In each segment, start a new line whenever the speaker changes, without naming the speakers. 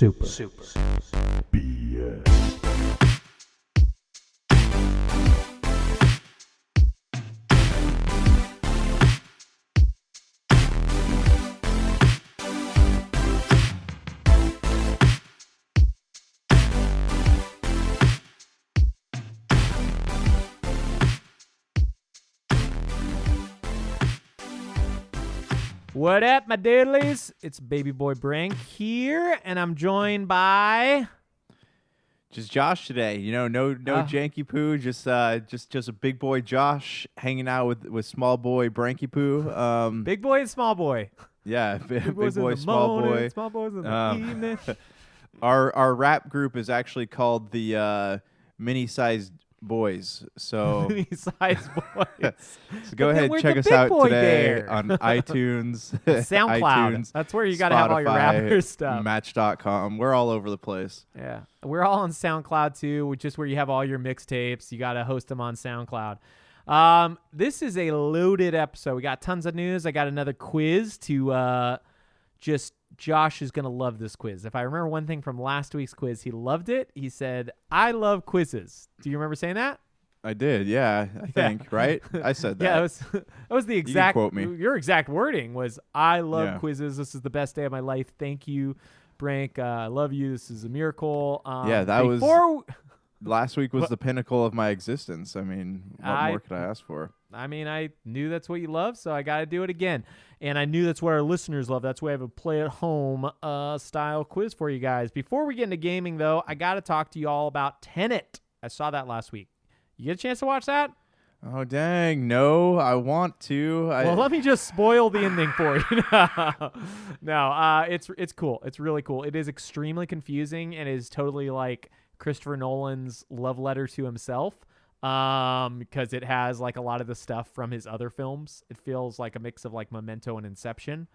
Super. BS.
What up, my diddlies? It's Baby Boy Brank here, and I'm joined by...
Just Josh today. You know, no janky poo, just a big boy Josh hanging out with small boy Branky poo.
Big boy and small boy.
Yeah, big boy,
in the
small
morning,
boy.
small boys in the evening.
Our rap group is actually called the Mini-Sized Boys. So
Mini-sized boys.
So go ahead, check us out today on iTunes,
SoundCloud.
iTunes,
That's where you got to have all your
Spotify,
rapper stuff.
Match.com. We're all over the place.
Yeah. We're all on SoundCloud too, which is where you have all your mixtapes. You got to host them on SoundCloud. This is a loaded episode. We got tons of news. I got another quiz to Josh is going to love this quiz. If I remember one thing from last week's quiz, he loved it. He said, I love quizzes. Do you remember saying that?
I did, yeah, I think, right? I said that.
Yeah, that was the exact,
you can quote me.
Your exact wording was, I love quizzes. This is the best day of my life. Thank you, Brank. I love you. This is a miracle.
Last week was the pinnacle of my existence. I mean, what more could I ask for?
I mean, I knew that's what you love, so I got to do it again. And I knew that's what our listeners love. That's why I have a play-at-home style quiz for you guys. Before we get into gaming, though, I got to talk to you all about Tenet. I saw that last week. You get a chance to watch that?
Oh, dang. No, I want to.
Well, let me just spoil the ending for you. No, it's cool. It's really cool. It is extremely confusing and is totally like Christopher Nolan's love letter to himself. Because it has like a lot of the stuff from his other films. It feels like a mix of like Memento and Inception,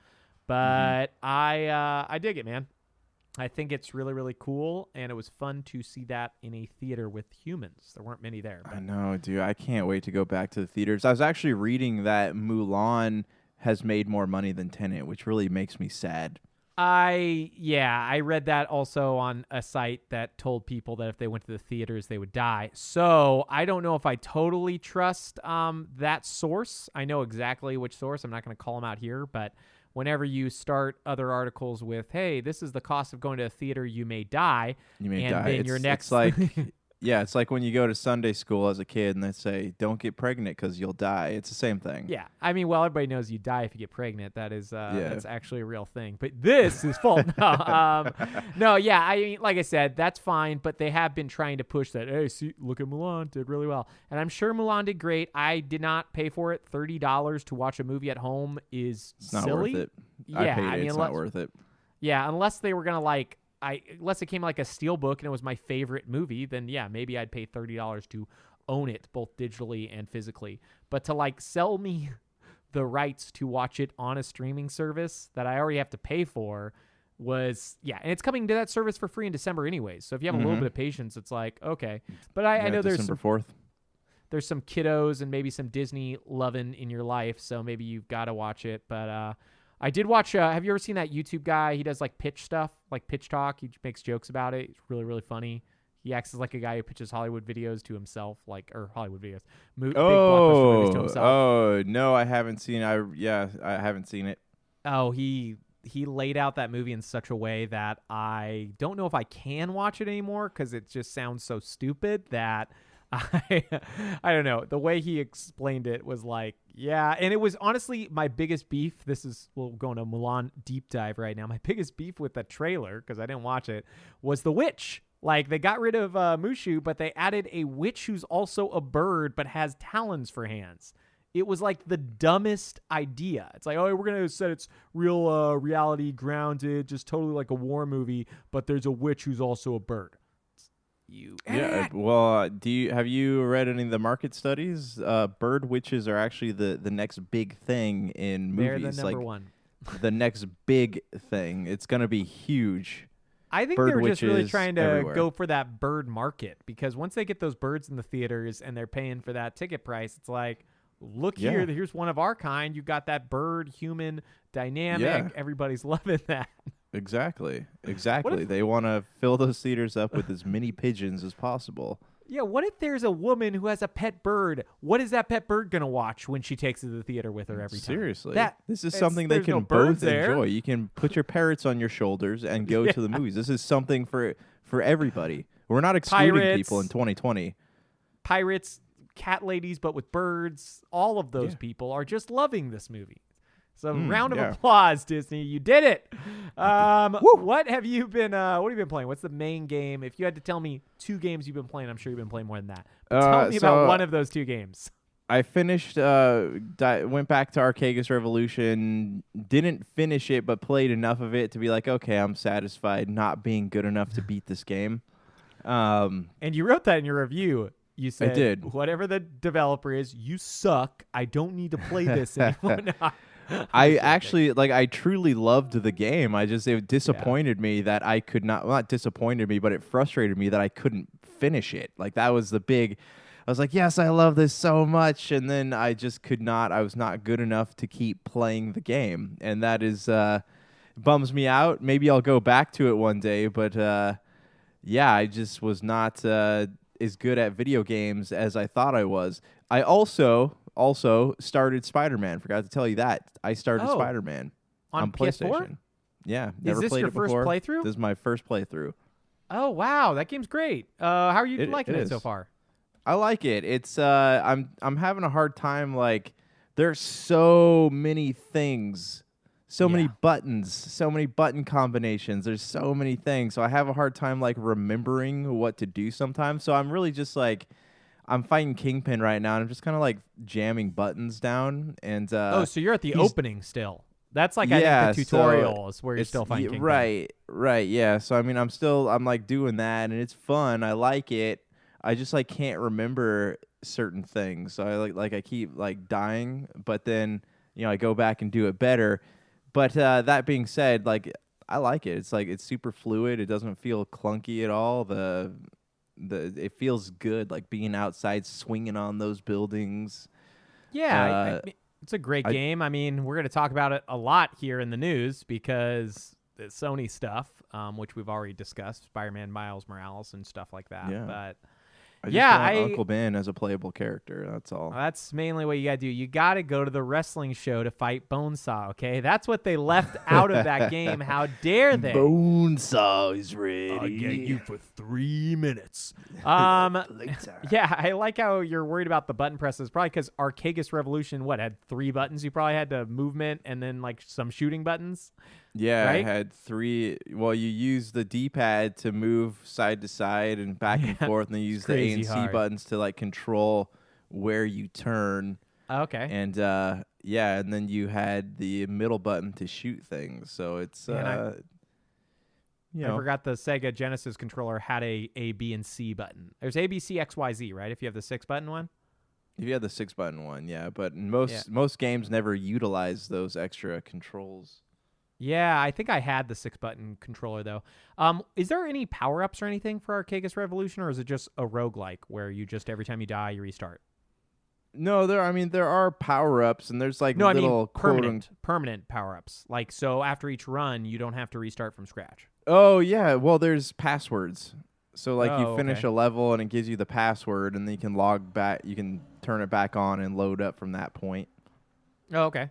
but I dig it, man. I think it's really, really cool, and it was fun to see that in a theater with humans. There weren't many there.
I know, dude. I can't wait to go back to the theaters. I was actually reading that Mulan has made more money than Tenet, which really makes me sad.
I read that also on a site that told people that if they went to the theaters, they would die. So I don't know if I totally trust that source. I know exactly which source. I'm not going to call them out here, but whenever you start other articles with, hey, this is the cost of going to a theater, you may die.
You may die.
Then your next...
It's like... Yeah, it's like when you go to Sunday school as a kid and they say, don't get pregnant because you'll die. It's the same thing.
Yeah. I mean, well, everybody knows you die if you get pregnant. That is that's actually a real thing. But this is false. No, yeah. I mean, like I said, that's fine. But they have been trying to push that. Hey, see, look at Mulan. Did really well. And I'm sure Mulan did great. I did not pay for it. $30 to watch a movie at home is
not
silly.
Worth it.
Yeah,
I paid it. It's not worth it.
Yeah, unless they were going to unless it came like a steelbook and it was my favorite movie, then yeah, maybe I'd pay $30 to own it both digitally and physically. But to sell me the rights to watch it on a streaming service that I already have to pay for was, and it's coming to that service for free in December anyways. So if you have a little bit of patience, it's like, okay. But I know there's
December 4th.
There's some kiddos and maybe some Disney loving in your life, so maybe you've got to watch it. But I did watch, have you ever seen that YouTube guy? He does pitch stuff, like pitch talk. He makes jokes about it. It's really, really funny. He acts as like a guy who pitches Hollywood videos to himself, or Hollywood videos, big blockbuster movies to himself.
Oh, no, I haven't seen it. I haven't seen it.
Oh, he laid out that movie in such a way that I don't know if I can watch it anymore because it just sounds so stupid that I don't know. The way he explained it was and it was honestly my biggest beef. We're going to Mulan deep dive right now. My biggest beef with the trailer, because I didn't watch it, was the witch. They got rid of Mushu, but they added a witch who's also a bird but has talons for hands. It was the dumbest idea. It's we're going to set it's real reality grounded, just totally like a war movie, but there's a witch who's also a bird.
Well, have you read any of the market studies? Bird witches are actually the next big thing in movies.
They're the number one.
The next big thing. It's going to be huge.
I think they were just really trying to go for that bird market, because once they get those birds in the theaters and they're paying for that ticket price, it's look here, here's one of our kind. You got that bird human dynamic. Everybody's loving that.
Exactly. They want to fill those theaters up with as many pigeons as possible.
Yeah, what if there's a woman who has a pet bird? What is that pet bird going to watch when she takes it to the theater with her every time?
Seriously. This is something they can both enjoy. You can put your parrots on your shoulders and go to the movies. This is something for everybody. We're not excluding people in 2020.
Pirates, cat ladies, but with birds, all of those people are just loving this movie. So round of applause, Disney. You did it. What have you been playing? What's the main game? If you had to tell me 2 games you've been playing, I'm sure you've been playing more than that. But tell me about one of those 2 games.
I finished, went back to Arkagus Revolution, didn't finish it, but played enough of it to be like, okay, I'm satisfied not being good enough to beat this game.
And you wrote that in your review. You said,
I did.
Whatever the developer is, you suck. I don't need to play this anymore.
I actually, I truly loved the game. It disappointed me that I could not disappointed me, but it frustrated me that I couldn't finish it. That was the big, I was like, yes, I love this so much. And then I just could not, I was not good enough to keep playing the game. And that is, bums me out. Maybe I'll go back to it one day, but I just was not as good at video games as I thought I was. I also started Spider-Man. Forgot to tell you that. I started Spider-Man on PlayStation. PS4? Yeah, never played it before.
Is this your first playthrough?
This is my first playthrough.
Oh wow, that game's great. How are you liking it so far?
I like it. It's I'm having a hard time. There's so many things, so many buttons, so many button combinations. There's so many things. So I have a hard time remembering what to do sometimes. So I'm really just I'm fighting Kingpin right now, and I'm just kind of jamming buttons down. And
so you're at the opening still. That's I think the tutorial is where you're still fighting Kingpin.
Right, yeah. So I mean, I'm doing that, and it's fun. I like it. I just can't remember certain things. So I keep dying, but then I go back and do it better. But that being said, I like it. It's super fluid. It doesn't feel clunky at all. It feels good, being outside, swinging on those buildings.
Yeah, it's a great game. I mean, we're going to talk about it a lot here in the news because the Sony stuff, which we've already discussed, Spider-Man, Miles Morales, and stuff like that.
Yeah.
But
I just want Uncle Ben as a playable character. That's all.
That's mainly what you got to do. You got to go to the wrestling show to fight Bonesaw, okay? That's what they left out of that game. How dare they?
Bonesaw is ready.
I'll get you for 3 minutes. Yeah, I like how you're worried about the button presses. Probably because Arkagus Revolution, had 3 buttons? You probably had the movement and then some shooting buttons.
Yeah,
right?
I had 3. Well, you use the D-pad to move side to side and back and forth, and then you use the A and C buttons to control where you turn.
Okay.
And and then you had the middle button to shoot things. So it's
I forgot the Sega Genesis controller had a B, and C button. There's A, B, C, X, Y, Z, right? If you have the 6-button one.
If you have the 6-button one, yeah. But most games never utilize those extra controls.
Yeah, I think I had the 6-button controller, though. Is there any power-ups or anything for Arkagus Revolution, or is it just a roguelike where you just, every time you die, you restart?
No, there are power-ups, and there's little
permanent power-ups. So after each run, you don't have to restart from scratch.
Oh, yeah. Well, there's passwords. So, you finish a level, and it gives you the password, and then you can log back. You can turn it back on and load up from that point.
Oh, okay.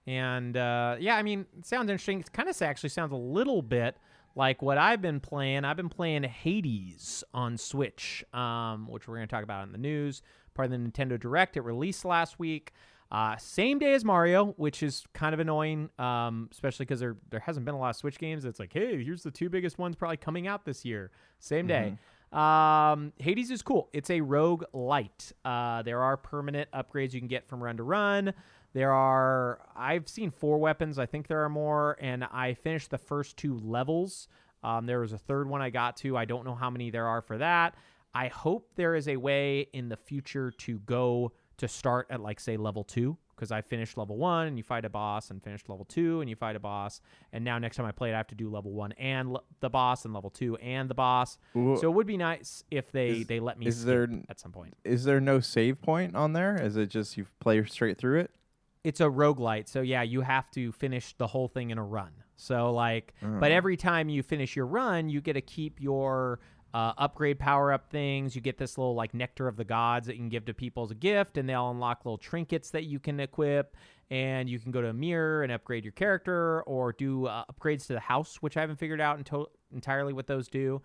And, I mean, it sounds interesting. It kind of actually sounds a little bit like what I've been playing. I've been playing Hades on Switch, which we're going to talk about in the news. Part of the Nintendo Direct. It released last week. Same day as Mario, which is kind of annoying, especially because there hasn't been a lot of Switch games. It's hey, here's the 2 biggest ones probably coming out this year. Same day. Hades is cool. It's a roguelite. There are permanent upgrades you can get from run to run. I've seen 4 weapons. I think there are more, and I finished the first 2 levels. There was a 3rd one I got to. I don't know how many there are for that. I hope there is a way in the future to start at say level 2, because I finished level 1 and you fight a boss, and finished level 2 and you fight a boss, and now next time I play it I have to do level 1 and the boss, and level 2 and the boss. Ooh. So it would be nice if they let me skip at some point.
Is there no save point on there? Is it just you play straight through it?
It's a roguelite, so yeah, you have to finish the whole thing in a run. So like, but every time you finish your run, you get to keep your upgrade power-up things. You get this little like nectar of the gods that you can give to people as a gift, and they'll unlock little trinkets that you can equip. And you can go to a mirror and upgrade your character, or do upgrades to the house, which I haven't figured out entirely what those do.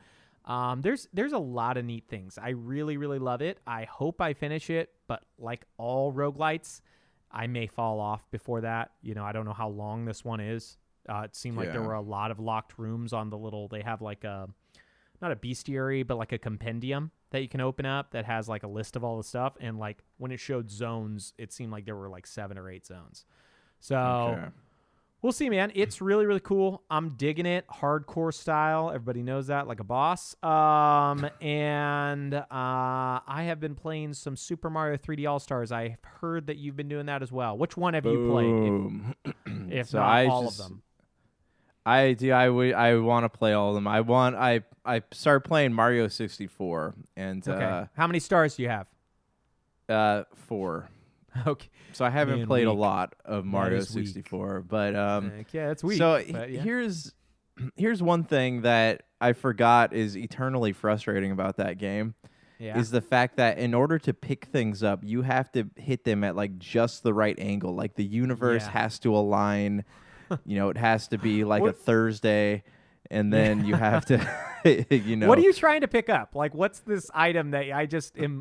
There's a lot of neat things. I really, really love it. I hope I finish it, but like all roguelites, I may fall off before that. You know, I don't know how long this one is. It seemed like there were a lot of locked rooms on the little, they have like a, not a bestiary, but like a compendium that you can open up that has like a list of all the stuff. And like when it showed zones, it seemed like there were like 7 or 8 zones. So we'll see, man. It's really, really cool. I'm digging it. Hardcore style. Everybody knows that, like a boss. And I have been playing some Super Mario 3D All-Stars. I've heard that you've been doing that as well. Which one have you played? If
so
not all of them.
I want to play all of them. I started playing Mario 64, and
how many stars do you have?
4.
Okay.
So I haven't played a lot of Mario 64, but
yeah, it's weak.
So
but, yeah.
here's one thing that I forgot is eternally frustrating about that game.
Yeah.
Is the fact that in order to pick things up, you have to hit them at like just the right angle. Like the universe has to align. You know, it has to be like a Thursday, and then you have to, you know.
What are you trying to pick up? Like, what's this item that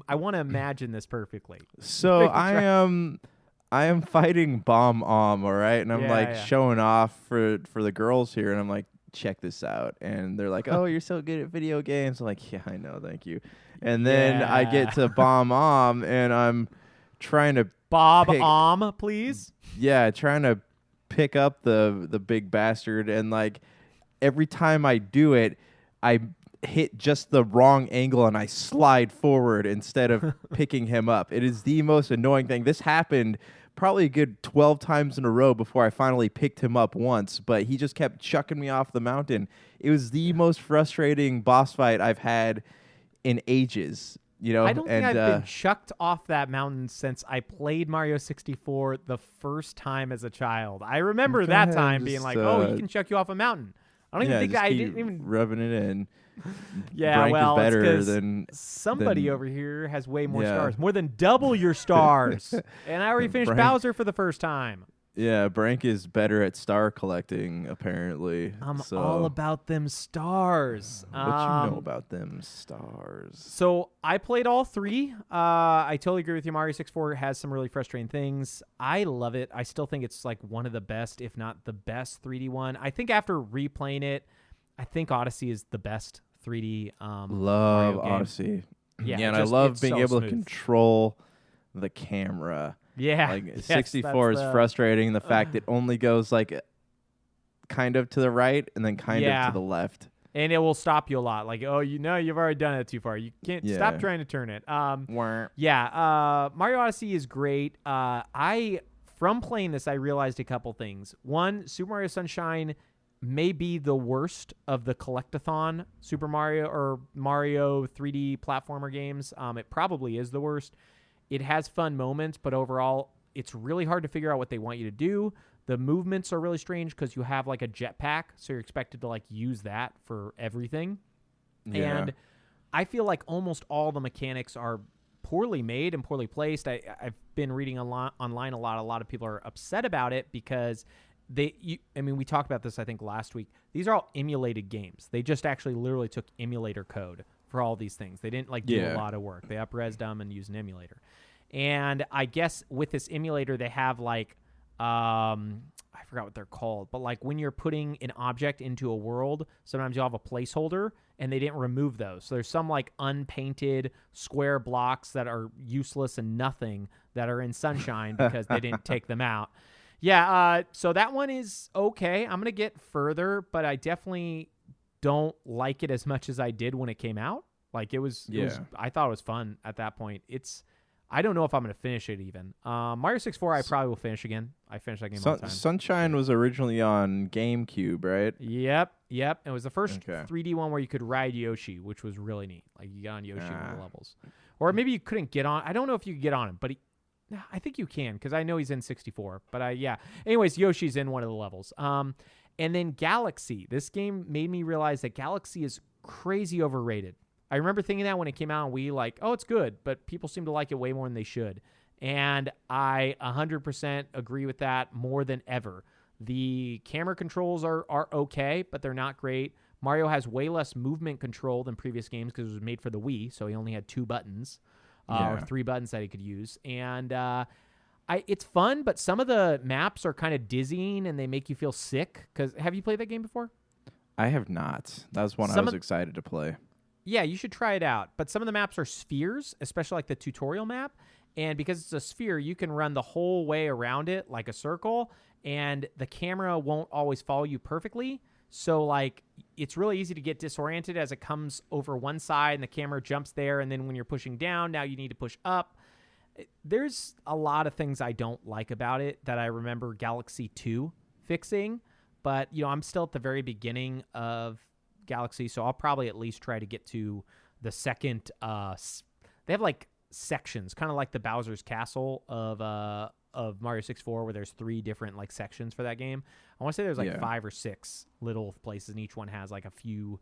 I want to imagine this perfectly.
So I am fighting Bomb Om, all right? And I'm showing off for the girls here, and I'm like, check this out. And they're like, oh, you're so good at video games. I'm like, yeah, I know, thank you. And then I get to Bomb Om, and I'm trying to
Om, please.
Yeah, trying to pick up the big bastard, and like every time I do it, I hit just the wrong angle and I slide forward instead of picking him up. It is the most annoying thing. This happened probably a good 12 times in a row before I finally picked him up once, but he just kept chucking me off the mountain. It was the most frustrating boss fight I've had in ages. You know,
I don't think I've been chucked off that mountain since I played Mario 64 the first time as a child. I remember that time being like, "Oh, he can chuck you off a mountain." I don't even think I didn't even
rubbing it in.
Yeah,
Brank
well,
is better
it's
than
somebody over here has way more stars, more than double your stars, and I already finished Bowser for the first time.
Yeah, Brank is better at star collecting, apparently.
I'm all about them stars.
What you know about them stars?
So I played all 3. I totally agree with you. Mario 64 has some really frustrating things. I love it. I still think it's like one of the best, if not the best 3D one. I think after replaying it, I think Odyssey is the best 3D
love
Mario game.
Odyssey.
Yeah,
and I love being able to control the camera.
Yeah.
Like 64 is frustrating. The fact it only goes like kind of to the right and then kind of to the left.
And it will stop you a lot. Like, oh, you know, you've already done it too far. You can't stop trying to turn it. Mario Odyssey is great. From playing this, I realized a couple things. One, Super Mario Sunshine may be the worst of the collectathon Super Mario or Mario 3D platformer games. It probably is the worst. It has fun moments, but overall, it's really hard to figure out what they want you to do. The movements are really strange because you have like a jetpack, so you're expected to like use that for everything. Yeah. And I feel like almost all the mechanics are poorly made and poorly placed. I've been reading online a lot of people are upset about it because we talked about this, I think, last week. These are all emulated games. They just actually literally took emulator code for all these things. They didn't like do a lot of work. They up-resed them and used an emulator. And I guess with this emulator, they have like, I forgot what they're called, but like when you're putting an object into a world, sometimes you'll have a placeholder and they didn't remove those. So there's some like unpainted square blocks that are useless and nothing that are in Sunshine because they didn't take them out. Yeah, so that one is okay. I'm going to get further, but I definitely don't like it as much as I did when it came out. Like it was I thought it was fun at that point. I don't know if I'm going to finish it even. Mario 64 I probably will finish again. I finished that game all the time.
Sunshine was originally on GameCube, right?
Yep. It was the first 3D one where you could ride Yoshi, which was really neat. Like you got on Yoshi in one of the levels. Or maybe you couldn't get on. I don't know if you could get on him, but I think you can because I know he's in 64. But anyways, Yoshi's in one of the levels. And then Galaxy. This game made me realize that Galaxy is crazy overrated. I remember thinking that when it came out on Wii, like, oh, it's good, but people seem to like it way more than they should. And I 100% agree with that more than ever. The camera controls are okay, but they're not great. Mario has way less movement control than previous games because it was made for the Wii, so he only had 2 buttons or 3 buttons that he could use. And it's fun, but some of the maps are kind of dizzying and they make you feel sick. Have you played that game before?
I have not. That was one I was excited to play.
Yeah, you should try it out. But some of the maps are spheres, especially like the tutorial map. And because it's a sphere, you can run the whole way around it like a circle, and the camera won't always follow you perfectly. So, like, it's really easy to get disoriented as it comes over one side and the camera jumps there, and then when you're pushing down, now you need to push up. There's a lot of things I don't like about it that I remember Galaxy 2 fixing, but, I'm still at the very beginning of Galaxy, so I'll probably at least try to get to the second. They have like sections, kind of like the Bowser's Castle of Mario 64, where there's 3 different like sections for that game. I want to say there's like 5 or 6 little places, and each one has like a few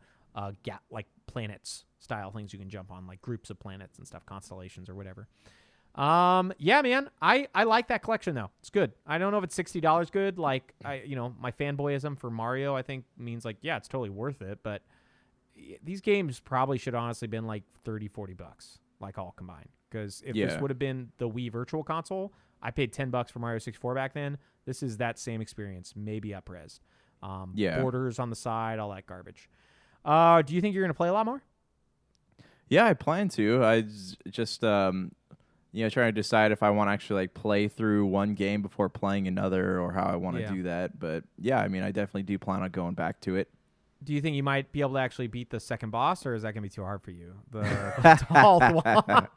like planets style things you can jump on, like groups of planets and stuff, constellations or whatever. Yeah, man, I like that collection though. It's good. I don't know if it's $60 good. Like my fanboyism for Mario, I think means like, yeah, it's totally worth it. But these games probably should honestly been like $30-$40, like all combined. Because if this would have been the Wii Virtual Console, I paid $10 for Mario 64 back then. This is that same experience, maybe up-res. Borders on the side, all that garbage. Do you think you're going to play a lot more?
Yeah, I plan to. I just trying to decide if I want to actually like play through one game before playing another, or how I want to do that. But yeah, I mean, I definitely do plan on going back to it.
Do you think you might be able to actually beat the second boss, or is that going to be too hard for you? The tall thwomp.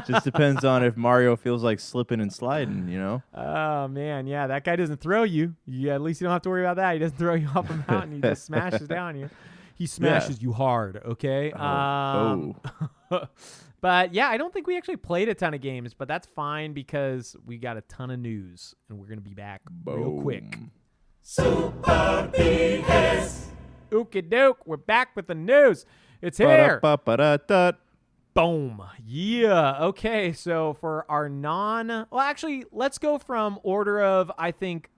Just depends on if Mario feels like slipping and sliding,
Oh, man. Yeah, that guy doesn't throw you. At least you don't have to worry about that. He doesn't throw you off a mountain. He just smashes down you. He smashes you hard, okay? But, yeah, I don't think we actually played a ton of games, but that's fine because we got a ton of news, and we're going to be back real quick.
Super BS.
Okie doke, we're back with the news. It's here. Boom. Yeah. Okay, so for our actually, let's go from order of, I think,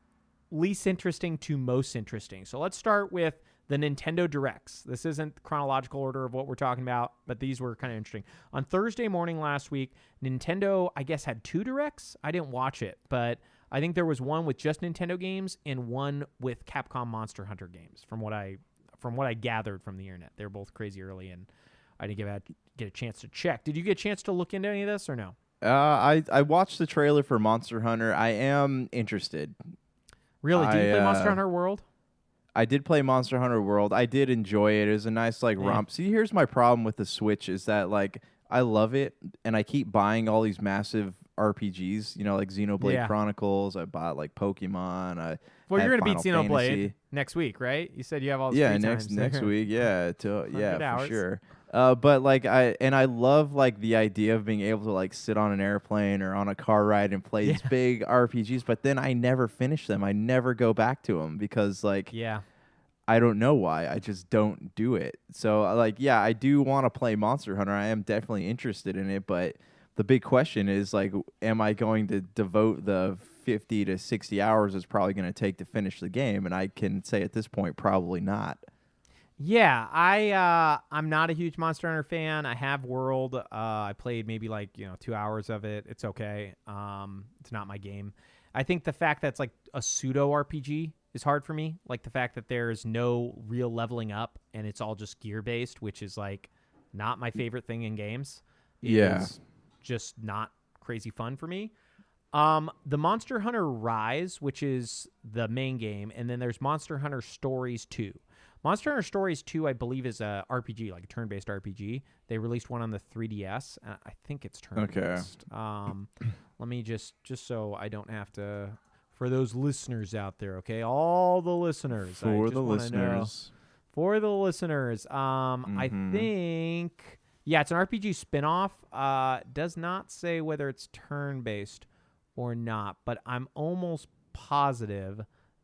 least interesting to most interesting. So let's start with the Nintendo Directs. This isn't chronological order of what we're talking about, but these were kind of interesting. On Thursday morning last week, Nintendo, I guess, had 2 Directs. I didn't watch it, but I think there was one with just Nintendo games and one with Capcom Monster Hunter games, from what I gathered from the internet. They were both crazy early, and I didn't get a chance to check. Did you get a chance to look into any of this or no?
I watched the trailer for Monster Hunter. I am interested.
Really? Did you play Monster Hunter World?
I did play Monster Hunter World. I did enjoy it. It was a nice romp. See, here's my problem with the Switch is that I love it, and I keep buying all these massive RPGs, like Xenoblade Chronicles. I bought Pokemon.
Well, you're going to beat Xenoblade next week, right? You said you have all this free time.
next week. Yeah, for sure. But I love the idea of being able to sit on an airplane or on a car ride and play these big RPGs. But then I never finish them. I never go back to them because I don't know why. I just don't do it. So I do want to play Monster Hunter. I am definitely interested in it, but the big question is am I going to devote the 50 to 60 hours it's probably going to take to finish the game? And I can say at this point, probably not.
Yeah, I'm not a huge Monster Hunter fan. I have World. I played maybe 2 hours of it. It's okay. It's not my game. I think the fact that it's a pseudo RPG is hard for me. The fact that there's no real leveling up and it's all just gear based, which is not my favorite thing in games. Is just not crazy fun for me. The Monster Hunter Rise, which is the main game, and then there's Monster Hunter Stories 2. Monster Hunter Stories 2, I believe, is a RPG, a turn-based RPG. They released one on the 3DS. I think it's turn-based. Okay. Let me just so I don't have to... For those listeners out there, okay? All the listeners. For the listeners. I think... Yeah, it's an RPG spin-off. Does not say whether it's turn-based or not, but I'm almost positive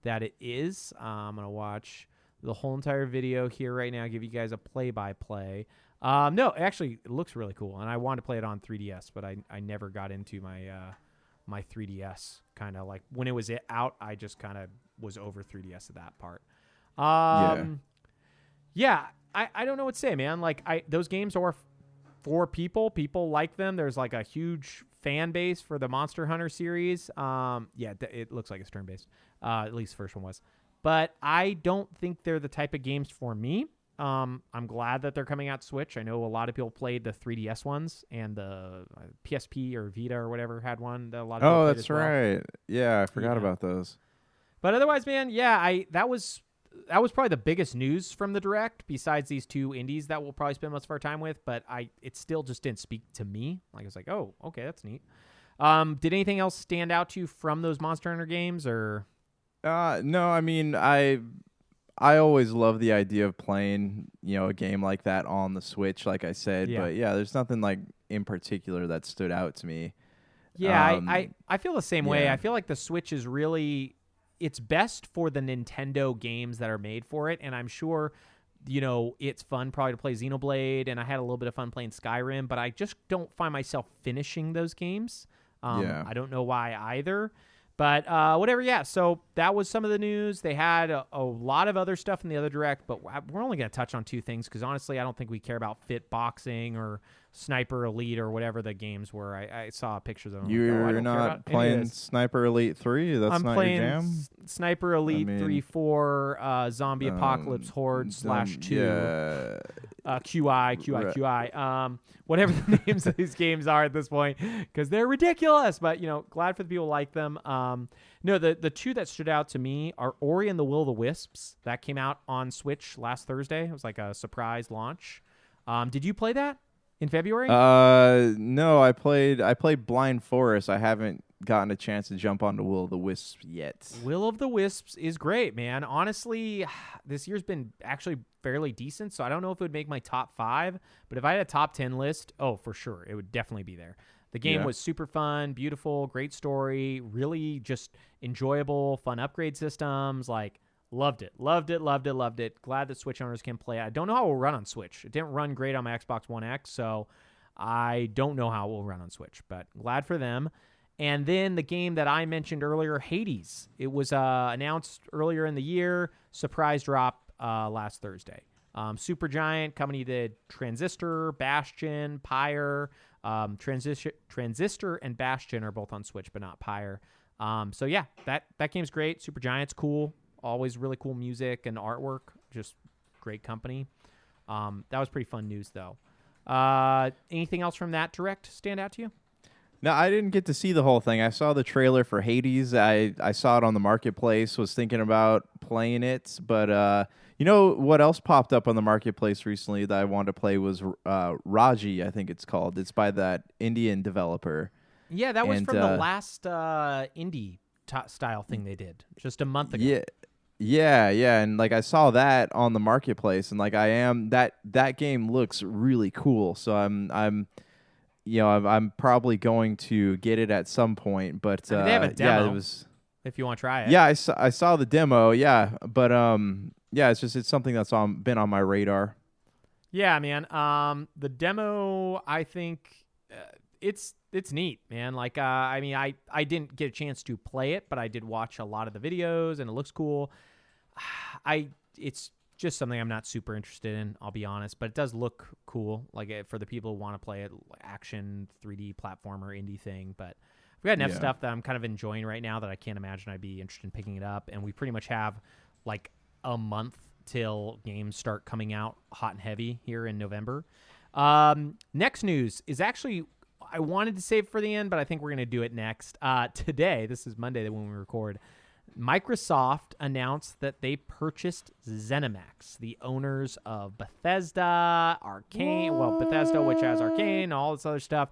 that it is. I'm going to watch the whole entire video here right now, give you guys a play-by-play. No, actually, it looks really cool, and I wanted to play it on 3DS, but I never got into my 3DS. Kind of like when it was out, I just kind of was over 3DS at that part. Yeah, I don't know what to say, man. Like those games are for people. People like them. There's like a huge fan base for the Monster Hunter series. It looks like it's turn-based. At least the first one was. But I don't think they're the type of games for me. I'm glad that they're coming out Switch. I know a lot of people played the 3DS ones, and the PSP or Vita or whatever had one. That a lot of people played
that's
as well.
right. Yeah, I forgot about those.
But otherwise, man, that was probably the biggest news from the Direct, besides these two indies that we'll probably spend most of our time with. But it still just didn't speak to me. Like, I was like, oh, okay, that's neat. Did anything else stand out to you from those Monster Hunter games, or?
No, I mean, I always love the idea of playing, a game like that on the Switch, like I said.
Yeah.
But yeah, there's nothing like in particular that stood out to me.
Yeah, I feel the same way.
yeah.
I feel like the Switch is really, it's best for the Nintendo games that are made for it. And I'm sure, it's fun probably to play Xenoblade, and I had a little bit of fun playing Skyrim, but I just don't find myself finishing those games. I don't know why either. But whatever, yeah. So that was some of the news. They had a lot of other stuff in the other Direct, but we're only going to touch on two things because, honestly, I don't think we care about Fit Boxing or Sniper Elite or whatever the games were. I saw pictures of them.
You're not playing Sniper Elite 3? That's not your jam?
I'm playing Sniper Elite 3, 4, Zombie Apocalypse Horde /2.
Yeah.
QI. Whatever the names of these games are at this point, because they're ridiculous. But, glad for the people who like them. No, the two that stood out to me are Ori and the Will of the Wisps. That came out on Switch last Thursday. It was like a surprise launch. Did you play that in February?
No, I played Blind Forest. I haven't gotten a chance to jump onto Will of the Wisps yet.
Will of the Wisps is great, man. Honestly, this year's been actually fairly decent, so I don't know if it would make my top 5, but if I had a top 10 list, oh, for sure, it would definitely be there. The game was super fun, beautiful, great story, really just enjoyable, fun upgrade systems, like loved it. Glad that Switch owners can play it. I don't know how it will run on Switch. It didn't run great on my Xbox One X, so I don't know how it will run on Switch, but glad for them. And then the game that I mentioned earlier, Hades. It was announced earlier in the year, surprise drop last Thursday. Supergiant company did Transistor, Bastion, Pyre. Transistor and Bastion are both on Switch, but not Pyre. So yeah, that game's great. Supergiant's cool. Always really cool music and artwork. Just great company. That was pretty fun news, though. Anything else from that Direct stand out to you?
No, I didn't get to see the whole thing. I saw the trailer for Hades. I saw it on the marketplace, was thinking about playing it. But what else popped up on the marketplace recently that I wanted to play was Raji, I think it's called. It's by that Indian developer.
Yeah, that was from the last indie style thing they did just a month ago.
Yeah, and like I saw that on the marketplace, and like that game looks really cool. So I'm probably going to get it at some point. But
they have a demo.
Yeah, it was.
If you want to try it.
Yeah, I saw the demo. Yeah, but yeah, it's something that's been on my radar.
Yeah, man. The demo, I think it's neat, man. Like, I didn't get a chance to play it, but I did watch a lot of the videos, and it looks cool. It's just something I'm not super interested in, I'll be honest, but it does look cool. Like for the people who want to play it, action 3D platformer indie thing. But we've got enough stuff that I'm kind of enjoying right now that I can't imagine I'd be interested in picking it up. And we pretty much have like a month till games start coming out hot and heavy here in November. Next news is actually, I wanted to save for the end, but I think we're going to do it next. Today, this is Monday when we record, Microsoft announced that they purchased Zenimax, the owners of Bethesda, Arcane, Bethesda, which has Arcane, all this other stuff.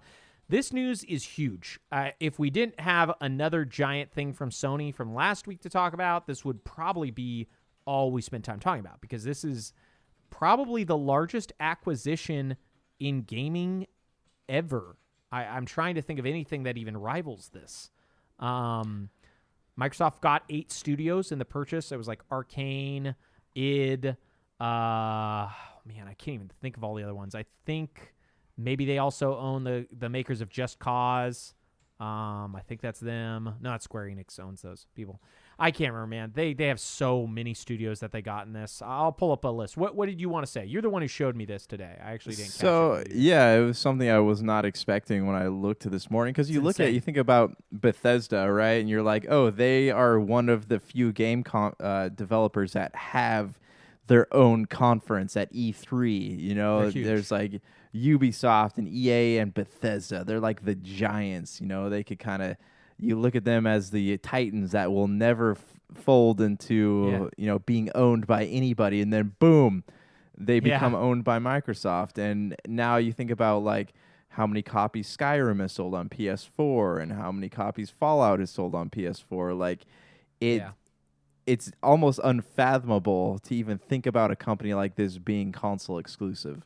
This news is huge. If we didn't have another giant thing from Sony from last week to talk about, this would probably be all we spent time talking about, because this is probably the largest acquisition in gaming ever. I'm trying to think of anything that even rivals this. Microsoft got 8 studios in the purchase. It was like Arcane, id, man, I can't even think of all the other ones. I think maybe they also own the makers of Just Cause. I think that's them. No, it's Square Enix owns those people. I can't remember, man. They have so many studios that they got in this. I'll pull up a list. What did you want to say? You're the one who showed me this today. I actually didn't catch it.
So, yeah, it was something I was not expecting when I looked this morning. Because you think about Bethesda, right? And you're like, oh, they are one of the few game developers that have their own conference at E3. You know, there's like Ubisoft and EA and Bethesda. They're like the giants. You know, they could kind of... You look at them as the titans that will never fold into, being owned by anybody. And then, boom, they become owned by Microsoft. And now you think about, like, how many copies Skyrim has sold on PS4 and how many copies Fallout has sold on PS4. Like, it's almost unfathomable to even think about a company like this being console exclusive.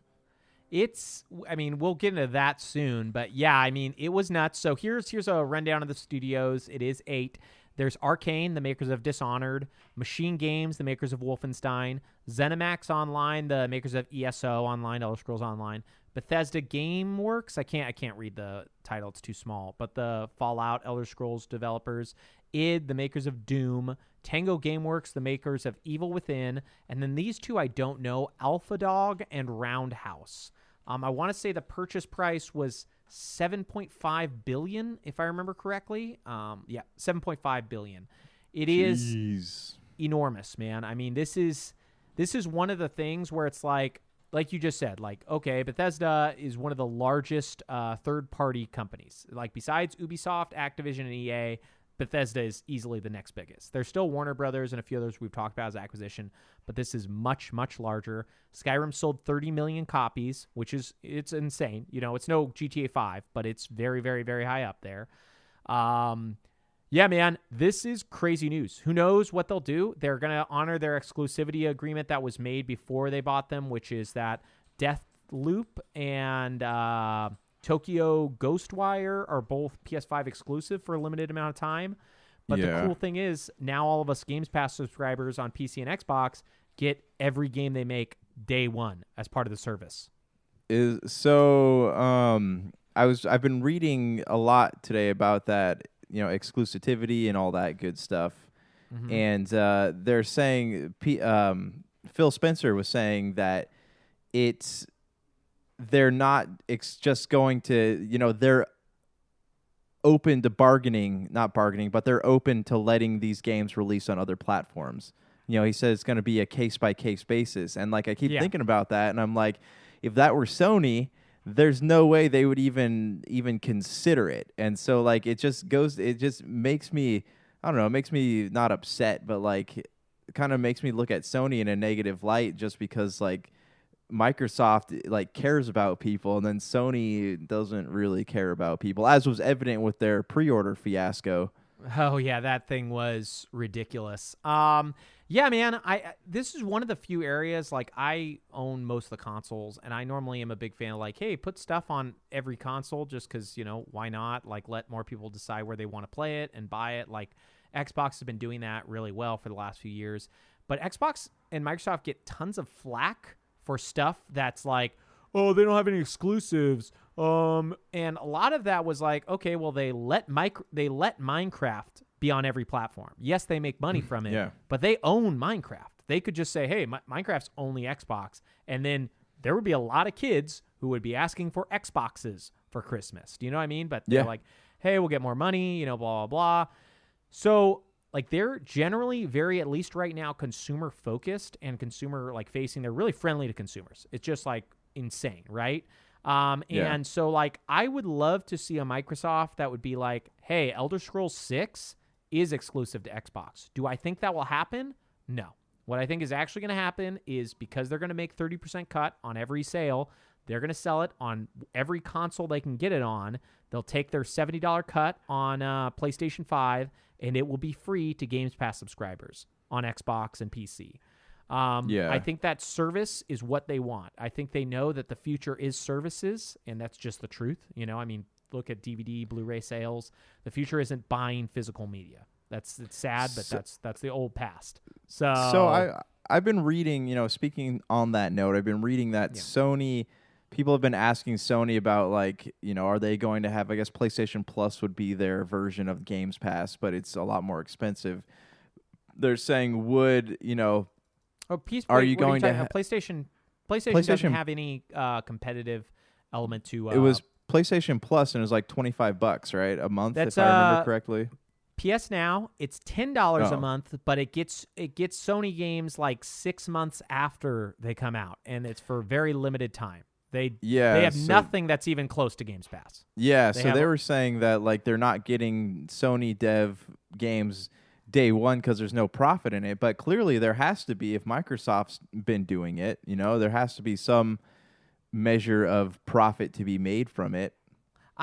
We'll get into that soon, but yeah, it was nuts. So here's a rundown of the studios. It is 8. There's Arcane, the makers of Dishonored, Machine Games, the makers of Wolfenstein, Zenimax Online, the makers of ESO Online, Elder Scrolls Online, Bethesda GameWorks. I can't read the title; it's too small. But the Fallout, Elder Scrolls developers, id, the makers of Doom, Tango Gameworks, the makers of Evil Within, and then these two I don't know: AlphaDog and Roundhouse. I want to say the purchase price was $7.5 billion, if I remember correctly. $7.5 billion. It is enormous, man. This is one of the things where it's like you just said, like, okay, Bethesda is one of the largest third-party companies. Like, besides Ubisoft, Activision, and EA, Bethesda is easily the next biggest. There's still Warner Brothers and a few others we've talked about as acquisition, but this is much, much larger. Skyrim sold 30 million copies, it's insane. It's no GTA 5, but it's very, very, very high up there. Yeah, man, this is crazy news. Who knows what they'll do? They're going to honor their exclusivity agreement that was made before they bought them, which is that Deathloop and Tokyo Ghostwire are both PS5 exclusive for a limited amount of time. But the cool thing is, now all of us Games Pass subscribers on PC and Xbox get every game they make day one as part of the service. I've been reading a lot today about that, exclusivity and all that good stuff. Mm-hmm. And they're saying, Phil Spencer was saying that they're not just going to, they're open to not bargaining, but they're open to letting these games release on other platforms. He said it's going to be a case-by-case basis. And, like, I keep thinking about that, and I'm like, if that were Sony, there's no way they would even consider it. And so, like, it just makes me, I don't know, it makes me not upset, but, like, it kind of makes me look at Sony in a negative light just because, like, Microsoft, like, cares about people, and then Sony doesn't really care about people, as was evident with their pre-order fiasco.
Oh, yeah, that thing was ridiculous. Yeah, man, this is one of the few areas, like, I own most of the consoles, and I normally am a big fan of, like, hey, put stuff on every console just because, why not? Like, let more people decide where they want to play it and buy it. Like, Xbox has been doing that really well for the last few years. But Xbox and Microsoft get tons of flack for stuff that's like, oh, they don't have any exclusives. And a lot of that was like, okay, well, they let Minecraft be on every platform. Yes, they make money from it, but they own Minecraft. They could just say, hey, Minecraft's only Xbox. And then there would be a lot of kids who would be asking for Xboxes for Christmas. Do you know what I mean? But they're like, hey, we'll get more money, blah, blah, blah. So, like, they're generally very, at least right now, consumer focused and consumer, like, facing. They're really friendly to consumers. It's just, like, insane, right? And so, like, I would love to see a Microsoft that would be like, hey, Elder Scrolls 6 is exclusive to Xbox. Do I think that will happen? No. What I think is actually going to happen is, because they're going to make 30% cut on every sale, they're going to sell it on every console they can get it on. They'll take their $70 cut on PlayStation 5, and it will be free to Games Pass subscribers on Xbox and PC. I think that service is what they want. I think they know that the future is services, and that's just the truth. Look at DVD, Blu-ray sales. The future isn't buying physical media. It's sad, but that's the old past. So
I've been reading, speaking on that note, I've been reading that Sony, people have been asking Sony about, like, are they going to have, I guess PlayStation Plus would be their version of Games Pass, but it's a lot more expensive. They're saying, are you going to have
PlayStation doesn't have any competitive element to
it was PlayStation Plus, and it was like $25, right? A month,
if
I remember correctly.
PS Now, it's $10 a month, but it gets Sony games like 6 months after they come out, and it's for very limited time. They have nothing that's even close to Games Pass.
Yeah, they were saying that, like, they're not getting Sony dev games day one because there's no profit in it, but clearly there has to be if Microsoft's been doing it. There has to be some measure of profit to be made from it.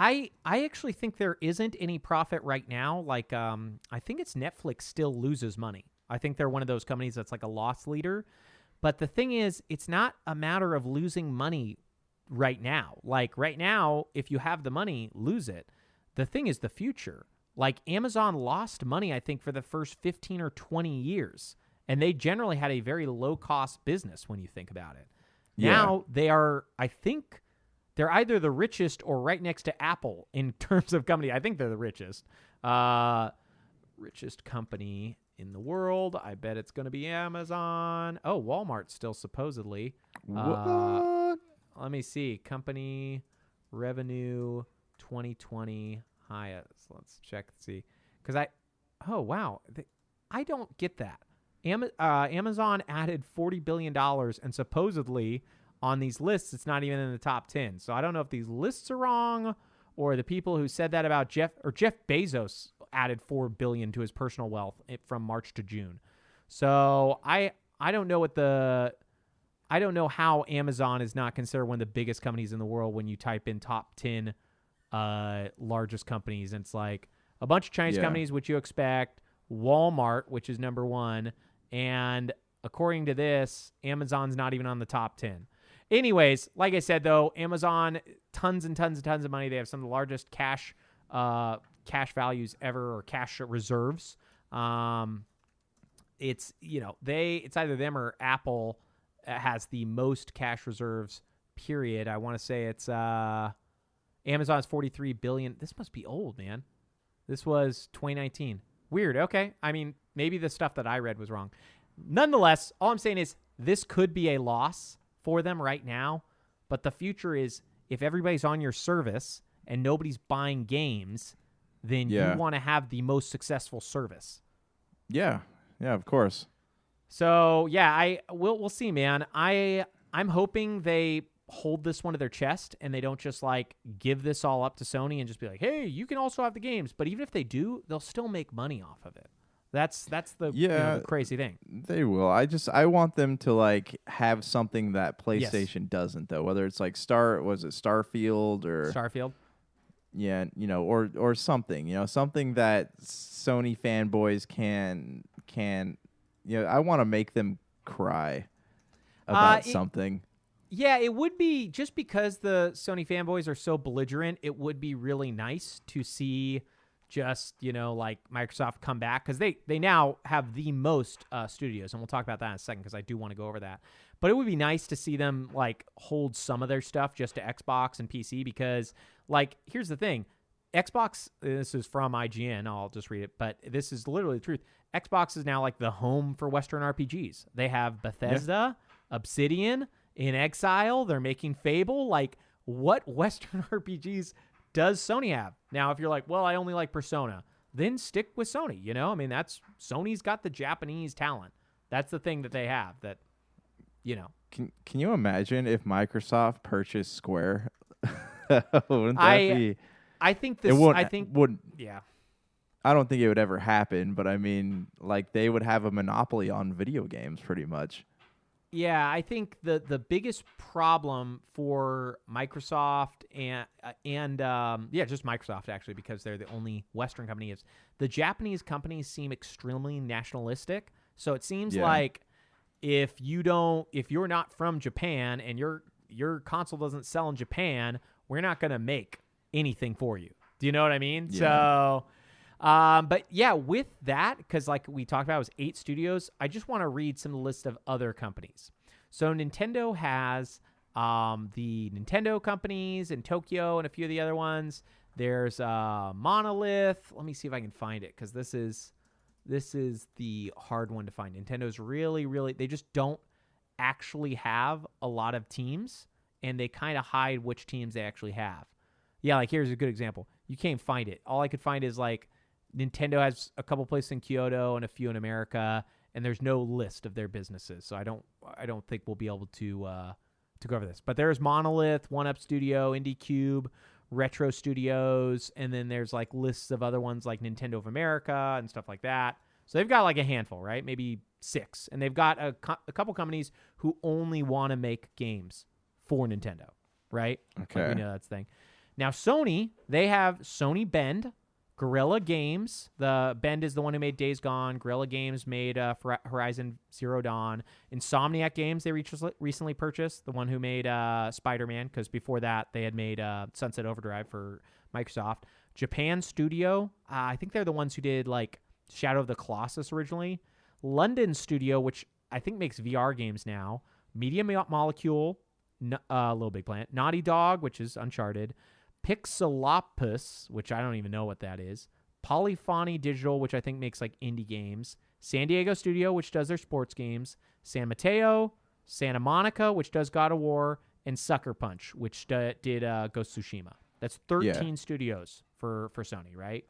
I actually think there isn't any profit right now. Like, I think it's Netflix still loses money. I think they're one of those companies that's like a loss leader. But the thing is, it's not a matter of losing money right now. Like, right now, if you have the money, lose it. The thing is the future. Like, Amazon lost money, I think, for the first 15 or 20 years. And they generally had a very low-cost business when you think about it.
Yeah.
Now, they are, I think, they're either the richest or right next to Apple in terms of company. I think they're the richest. Richest company in the world. I bet it's going to be Amazon. Oh, Walmart still supposedly.
What?
Let me see. Company revenue 2020 highest. Let's check and see. Because oh, wow. I don't get that. Amazon added $40 billion, and supposedly on these lists, it's not even in the top 10. So I don't know if these lists are wrong or the people who said that about Jeff Bezos added $4 billion to his personal wealth from March to June. So I don't know I don't know how Amazon is not considered one of the biggest companies in the world when you type in top 10 largest companies. And it's like a bunch of Chinese companies, which you expect, Walmart, which is number one, and according to this, Amazon's not even on the top 10. Anyways, like I said, though, Amazon, tons and tons and tons of money. They have some of the largest cash values ever, or cash reserves. It's it's either them or Apple has the most cash reserves. Period. I want to say it's Amazon's $43 billion. This must be old, man. This was 2019. Weird. Okay. I mean, maybe the stuff that I read was wrong. Nonetheless, all I'm saying is this could be a loss for them right now, but the future is if everybody's on your service and nobody's buying games, then you want to have the most successful service.
Yeah, of course.
So we'll see, man. I'm hoping they hold this one to their chest and they don't just like give this all up to Sony and just be like, hey, you can also have the games. But even if they do, they'll still make money off of it. That's the the crazy thing.
They will. I want them to like have something that PlayStation doesn't, though. Whether it's like Starfield or
Starfield.
Yeah, or something, something that Sony fanboys can I want to make them cry about something.
Yeah, it would be, just because the Sony fanboys are so belligerent, it would be really nice to see just, like Microsoft come back, because they now have the most studios, and we'll talk about that in a second because I do want to go over that. But it would be nice to see them like hold some of their stuff just to Xbox and PC, because like, here's the thing. Xbox, this is from IGN, I'll just read it, but this is literally the truth. Xbox is now like the home for Western RPGs. They have Bethesda, Obsidian, In Exile, they're making Fable. Like, what Western RPGs does Sony have? Now, if you're like, well, I only like Persona, then stick with Sony, I mean, Sony's got the Japanese talent. That's the thing that they have that,
Can you imagine if Microsoft purchased Square? Wouldn't that be...
I think this.
Wouldn't.
Yeah.
I don't think it would ever happen, but I mean, like, they would have a monopoly on video games, pretty much.
Yeah, I think the biggest problem for Microsoft and just Microsoft, actually, because they're the only Western company, is the Japanese companies seem extremely nationalistic. So it seems like if you're not from Japan and your console doesn't sell in Japan, we're not going to make anything for you. Do you know what I mean? Yeah. So But yeah, with that, because like we talked about, it was 8 studios. I just want to read some list of other companies. So Nintendo has the Nintendo companies in Tokyo and a few of the other ones. There's Monolith. Let me see if I can find it, because this is the hard one to find. Nintendo's really, they just don't actually have a lot of teams, and they kind of hide which teams they actually have. Yeah, like here's a good example. You can't find it. All I could find is like Nintendo has a couple places in Kyoto and a few in America, and there's no list of their businesses. So I don't think we'll be able to go over this. But there's Monolith, One Up Studio, Indie Cube, Retro Studios, and then there's like lists of other ones like Nintendo of America and stuff like that. So they've got like a handful, right? Maybe 6. And they've got a couple companies who only want to make games for Nintendo, right?
Okay.
Like we know that's the thing. Now, Sony, they have Sony Bend, Guerrilla Games. The Bend is the one who made Days Gone. Guerrilla Games made Horizon Zero Dawn. Insomniac Games, they recently purchased, the one who made Spider-Man, because before that, they had made Sunset Overdrive for Microsoft. Japan Studio, I think they're the ones who did like Shadow of the Colossus originally. London Studio, which I think makes VR games now. Media Molecule, Little Big Planet. Naughty Dog, which is Uncharted. Pixelopus, which I don't even know what that is. Polyphony Digital, which I think makes like indie games. San Diego Studio, which does their sports games. San Mateo, Santa Monica, which does God of War, and Sucker Punch, which did Ghost of Tsushima. That's 13 studios for Sony, right?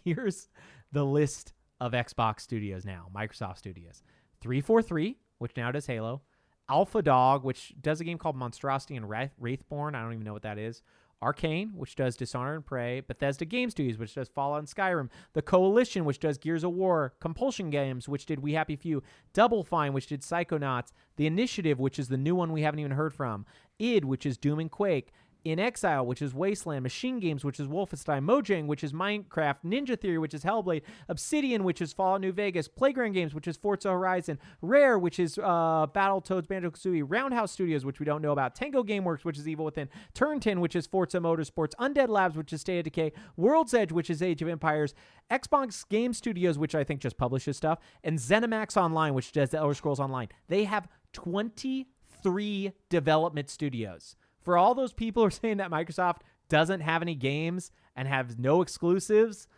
Here's the list of Xbox studios now, Microsoft studios. 343, which now does Halo. Alpha Dog, which does a game called Monstrosity and Wraithborn. I don't even know what that is. Arcane, which does Dishonored and Prey. Bethesda Game Studios, which does Fallout and Skyrim. The Coalition, which does Gears of War. Compulsion Games, which did We Happy Few. Double Fine, which did Psychonauts. The Initiative, which is the new one we haven't even heard from. id, which is Doom and Quake. In Exile, which is Wasteland. Machine Games, which is Wolfenstein. Mojang, which is Minecraft. Ninja Theory, which is Hellblade. Obsidian, which is Fallout New Vegas. Playground Games, which is Forza Horizon. Rare, which is Battletoads, Banjo-Kazooie. Roundhouse Studios, which we don't know about. Tango Gameworks, which is Evil Within. Turn 10, which is Forza Motorsports. Undead Labs, which is State of Decay. World's Edge, which is Age of Empires. Xbox Game Studios, which I think just publishes stuff. And Zenimax Online, which does the Elder Scrolls Online. They have 23 development studios. For all those people who are saying that Microsoft doesn't have any games and have no exclusives,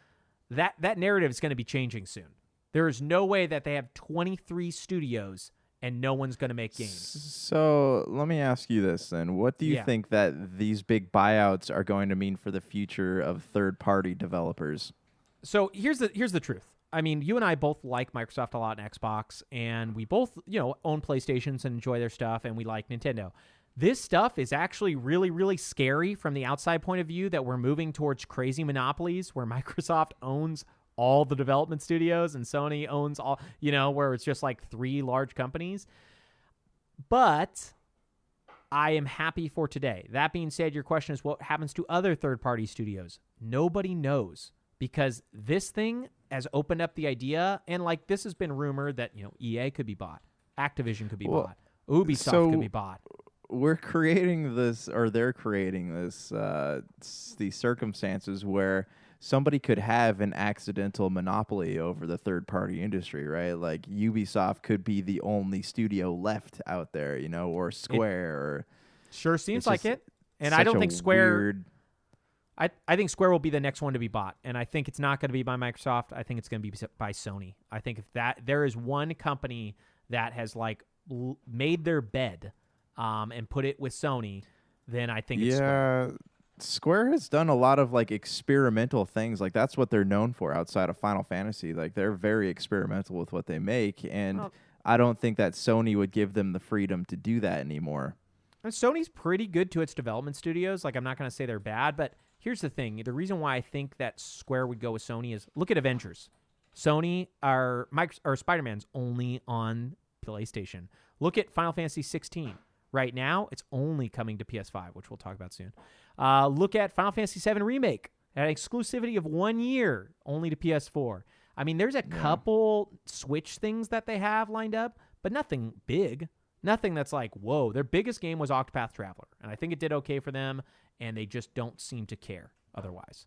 that narrative is going to be changing soon. There is no way that they have 23 studios and no one's going to make games.
So let me ask you this then. What do you think that these big buyouts are going to mean for the future of third-party developers?
So here's the truth. I mean, you and I both like Microsoft a lot and Xbox, and we both, own PlayStations and enjoy their stuff, and we like Nintendo. This stuff is actually really, really scary from the outside point of view, that we're moving towards crazy monopolies where Microsoft owns all the development studios and Sony owns all, where it's just like 3 large companies. But I am happy for today. That being said, your question is what happens to other third-party studios? Nobody knows, because this thing has opened up the idea, and like this has been rumored that, EA could be bought, Activision could be bought, Ubisoft could be bought.
We're creating this, or they're creating this, these circumstances where somebody could have an accidental monopoly over the third-party industry, right? Like Ubisoft could be the only studio left out there, or Square.
Sure seems like it. And I don't think Square... I think Square will be the next one to be bought, and I think it's not going to be by Microsoft. I think it's going to be by Sony. I think if there is one company that has made their bed and put it with Sony, then I think it's Square.
Square has done a lot of experimental things. That's what they're known for outside of Final Fantasy. They're very experimental with what they make, and I don't think that Sony would give them the freedom to do that anymore.
And Sony's pretty good to its development studios. I'm not going to say they're bad, but here's the thing. The reason why I think that Square would go with Sony is look at Avengers. Sony or Spider-Man's only on PlayStation. Look at Final Fantasy 16. Right now, it's only coming to PS5, which we'll talk about soon. Look at Final Fantasy 7 Remake. An exclusivity of 1 year, only to PS4. I mean, there's a couple Switch things that they have lined up, but nothing big. Nothing that's like, whoa. Their biggest game was Octopath Traveler, and I think it did okay for them, and they just don't seem to care. otherwise.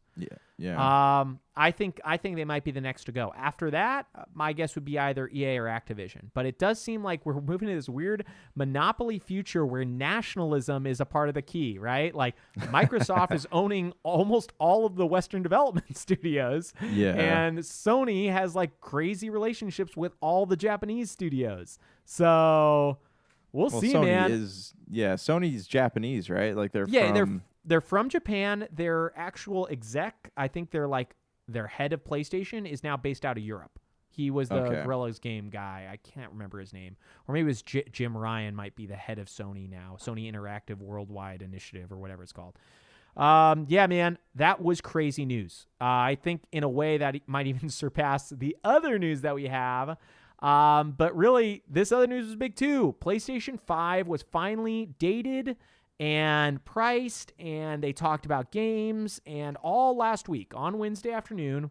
Yeah.
I think they might be the next to go. After that, my guess would be either EA or Activision. But it does seem like we're moving to this weird monopoly future where nationalism is a part of the key, right? Like Microsoft is owning almost all of the Western development studios.
Yeah.
And Sony has like crazy relationships with all the Japanese studios. So we'll see,
Sony
man.
Sony's Japanese, right? Like
They're from Japan. Their actual exec, I think their head of PlayStation is now based out of Europe. He was the Guerrilla's Game guy. I can't remember his name. Or maybe it was Jim Ryan might be the head of Sony now. Sony Interactive Worldwide Initiative or whatever it's called. Yeah, man, that was crazy news. I think in a way that it might even surpass the other news that we have. But really, this other news was big too. PlayStation 5 was finally dated and priced, and they talked about games, and all last week on Wednesday afternoon,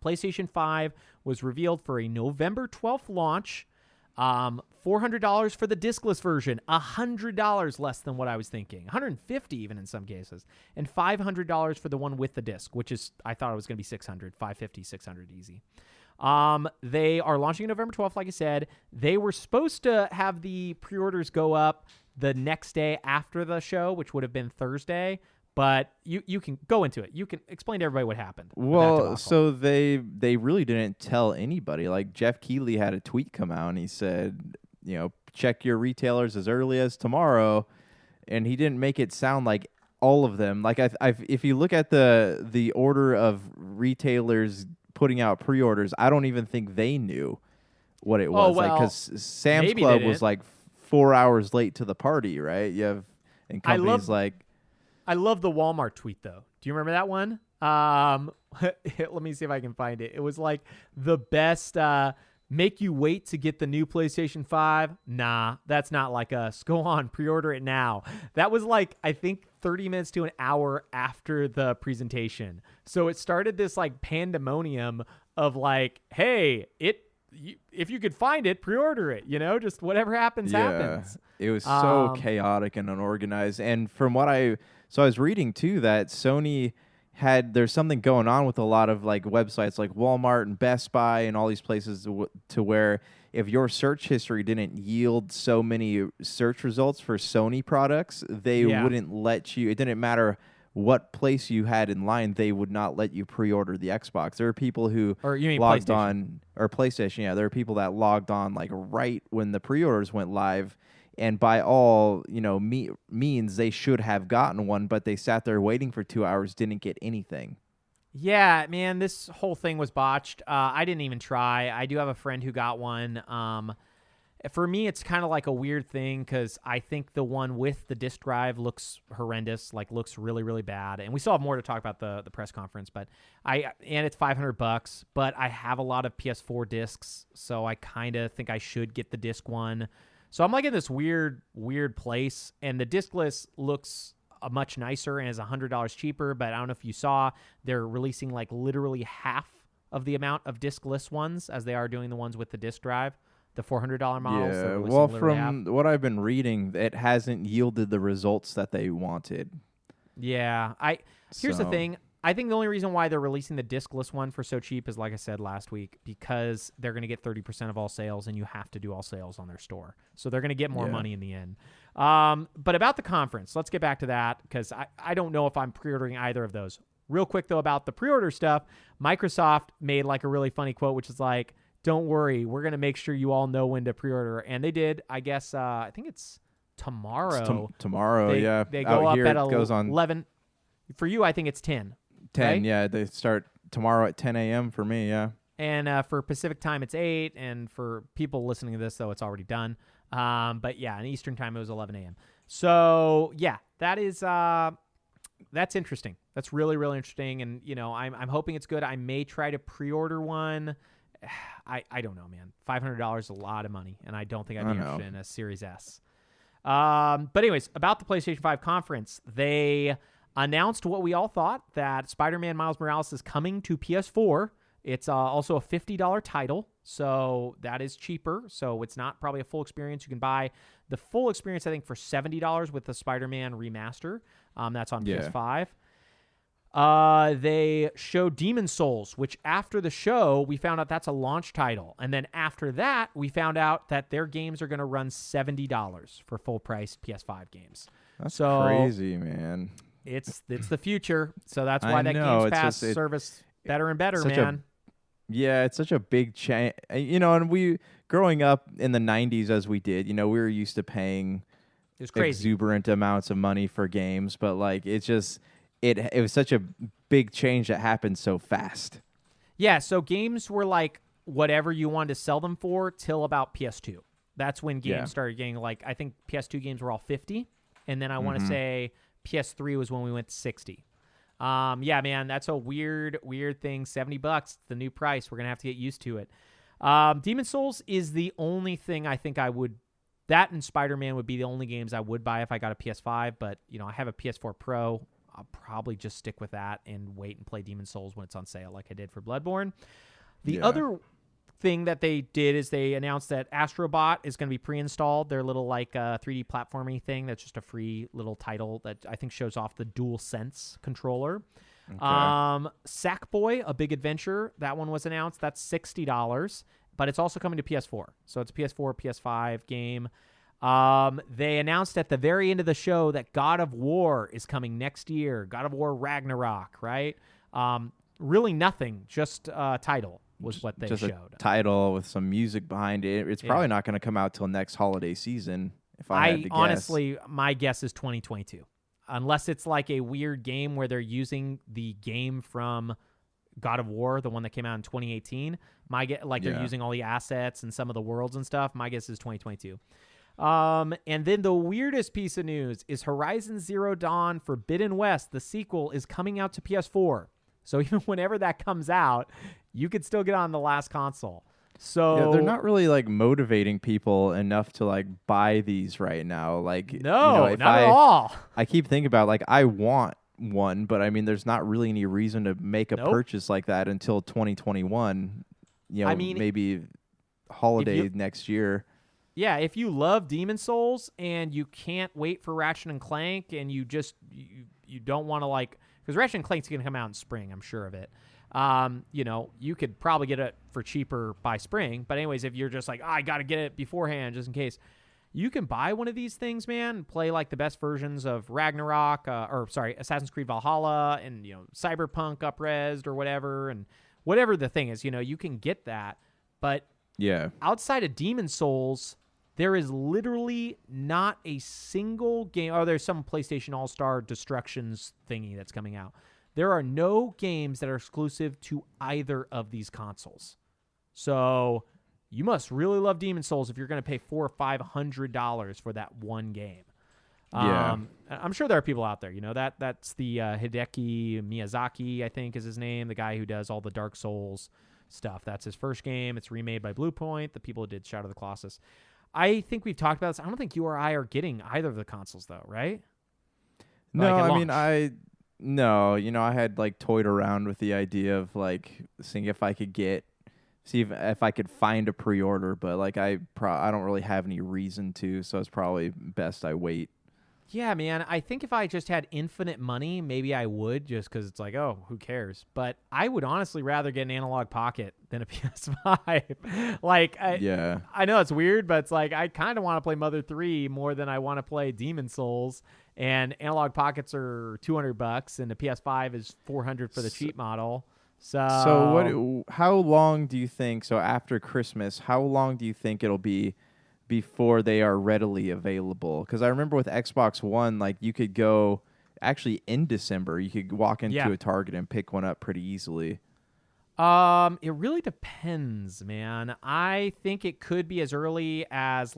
PlayStation 5 was revealed for a November 12th launch. $400 for the discless version, $100 less than what I was thinking, $150 even in some cases, and $500 for the one with the disc, which is, I thought it was going to be $600, $550, $600 easy. They are launching November 12th, like I said. They were supposed to have the pre-orders go up the next day after the show, which would have been Thursday, but you can go into it. You can explain to everybody what happened.
Well, so they really didn't tell anybody. Like Jeff Keighley had a tweet come out and he said, check your retailers as early as tomorrow, and he didn't make it sound like all of them. Like if you look at the order of retailers putting out pre-orders, I don't even think they knew what it was. Like, because Sam's Club was like 4 hours late to the party, right? You have and companies
I love the Walmart tweet though. Do you remember that one? Let me see if I can find it. It was like the best make you wait to get the new PlayStation 5. Nah, that's not like us. Go on, pre-order it now. That was like, I think 30 minutes to an hour after the presentation. So it started this like pandemonium of like, hey, if you could find it, pre-order it, just whatever happens, happens.
It was so chaotic and unorganized. And from what I was reading too, that Sony there's something going on with a lot of like websites like Walmart and Best Buy and all these places to where if your search history didn't yield so many search results for Sony products, they wouldn't let you. It didn't matter what place you had in line, they would not let you pre-order the Xbox. There are people who logged on, or PlayStation, yeah. There are people that logged on like right when the pre-orders went live, and by all means, they should have gotten one, but they sat there waiting for 2 hours, didn't get anything.
Yeah, man, this whole thing was botched. I didn't even try. I do have a friend who got one. For me, it's kind of like a weird thing because I think the one with the disk drive looks horrendous, like looks really, really bad. And we still have more to talk about the press conference, but it's $500, but I have a lot of PS4 discs, so I kind of think I should get the disc one. So I'm like in this weird place, and the discless looks much nicer and is $100 cheaper, but I don't know if you saw, they're releasing like literally half of the amount of discless ones as they are doing the ones with the disc drive. The $400 models.
Yeah, well, from what I've been reading, it hasn't yielded the results that they wanted.
Yeah, here's the thing. I think the only reason why they're releasing the discless one for so cheap is, like I said last week, because they're going to get 30% of all sales, and you have to do all sales on their store. So they're going to get more money in the end. But about the conference, let's get back to that, because I don't know if I'm pre-ordering either of those. Real quick, though, about the pre-order stuff, Microsoft made like a really funny quote, which is like, don't worry, we're going to make sure you all know when to pre-order. And they did, I guess, I think it's tomorrow.
Tomorrow, yeah.
They go up at 11. For you, I think it's 10.
10,
right?
Yeah. They start tomorrow at 10 a.m. for me, yeah.
And for Pacific time, it's 8. And for people listening to this, though, it's already done. But yeah, in Eastern time, it was 11 a.m. So yeah, that is that's interesting. That's really, really interesting. And, I'm hoping it's good. I may try to pre-order one. I don't know, man. $500 is a lot of money, and I don't think I'd be interested in a Series S. But anyways, about the PlayStation 5 conference, they announced what we all thought, that Spider-Man Miles Morales is coming to PS4. It's also a $50 title, so that is cheaper. So it's not probably a full experience. You can buy the full experience, I think, for $70 with the Spider-Man remaster. That's on PS5. They showed Demon Souls, which after the show, we found out that's a launch title. And then after that, we found out that their games are going to run $70 for full-price PS5 games.
That's crazy, man.
It's the future. So that's why that
know,
Games Pass service better and better, man.
Yeah, it's such a big change. And we, growing up in the 90s as we did, we were used to paying exuberant amounts of money for games. But, like, it's just... It was such a big change that happened so fast.
Yeah, so games were like whatever you wanted to sell them for till about PS2. That's when games started getting like, I think PS2 games were all 50, and then I want to say PS3 was when we went to 60. Yeah, man, that's a weird thing. $70, the new price. We're gonna have to get used to it. Demon Souls is the only thing I think I would. That and Spider-Man would be the only games I would buy if I got a PS5. But I have a PS4 Pro. I'll probably just stick with that and wait and play Demon Souls when it's on sale like I did for Bloodborne. The other thing that they did is they announced that Astrobot is going to be pre-installed, their little 3D platforming thing that's just a free little title that I think shows off the DualSense controller. Okay. Sackboy, A Big Adventure, that one was announced. That's $60, but it's also coming to PS4. So it's a PS4, PS5 game. They announced at the very end of the show that God of War is coming next year. God of War Ragnarok, right? Really nothing, just title was what they
just
showed.
A title with some music behind it. It's probably not going to come out till next holiday season, if I had to guess.
Honestly, my guess is 2022. Unless it's like a weird game where they're using the game from God of War, the one that came out in 2018. They're using all the assets and some of the worlds and stuff. My guess is 2022. And then the weirdest piece of news is Horizon Zero Dawn Forbidden West. The sequel is coming out to PS4. So even whenever that comes out, you could still get on the last console. So
they're not really motivating people enough to buy these right now.
No, not at all.
I keep thinking about I want one, but I mean, there's not really any reason to make a purchase like that until 2021. Maybe holiday next year.
Yeah, if you love Demon Souls and you can't wait for Ratchet and Clank and you don't want to because Ratchet and Clank's going to come out in spring, I'm sure of it. You could probably get it for cheaper by spring. But anyways, if you're just I got to get it beforehand just in case, you can buy one of these things, man, and play the best versions of Ragnarok, Assassin's Creed Valhalla and, Cyberpunk Upresed or whatever. And whatever the thing is, you can get that. But outside of Demon Souls, there is literally not a single game. Oh, there's some PlayStation All-Star Destructions thingy that's coming out. There are no games that are exclusive to either of these consoles. So you must really love Demon Souls if you're going to pay $400 or $500 for that one game. I'm sure there are people out there. That's the Hideki Miyazaki, I think is his name, the guy who does all the Dark Souls stuff. That's his first game. It's remade by Bluepoint, the people who did Shadow of the Colossus. I think we've talked about this. I don't think you or I are getting either of the consoles, though, right?
No, I had toyed around with the idea of seeing if I could if I could find a pre-order, but I don't really have any reason to, so it's probably best I wait.
Yeah, man. I think if I just had infinite money, maybe I would, just because it's who cares? But I would honestly rather get an Analog Pocket than a PS5. I know it's weird, but it's I kind of want to play Mother 3 more than I want to play Demon Souls. And Analog Pockets are $200, and the PS5 is $400 for the cheap model. So
how long do you think? So after Christmas, how long do you think it'll be before they are readily available? Because I remember with Xbox One, you could go actually in December. You could walk into a Target and pick one up pretty easily.
It really depends, man. I think it could be as early as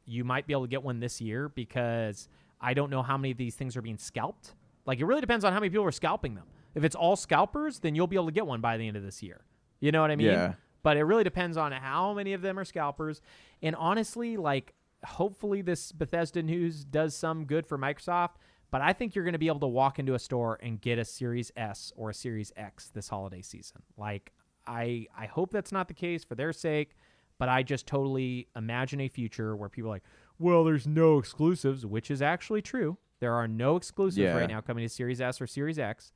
you might be able to get one this year because I don't know how many of these things are being scalped. It really depends on how many people are scalping them. If it's all scalpers, then you'll be able to get one by the end of this year. You know what I mean?
Yeah.
But it really depends on how many of them are scalpers. And honestly, hopefully this Bethesda news does some good for Microsoft. But I think you're going to be able to walk into a store and get a Series S or a Series X this holiday season. I hope that's not the case for their sake. But I just totally imagine a future where people are well, there's no exclusives, which is actually true. There are no exclusives right now coming to Series S or Series X.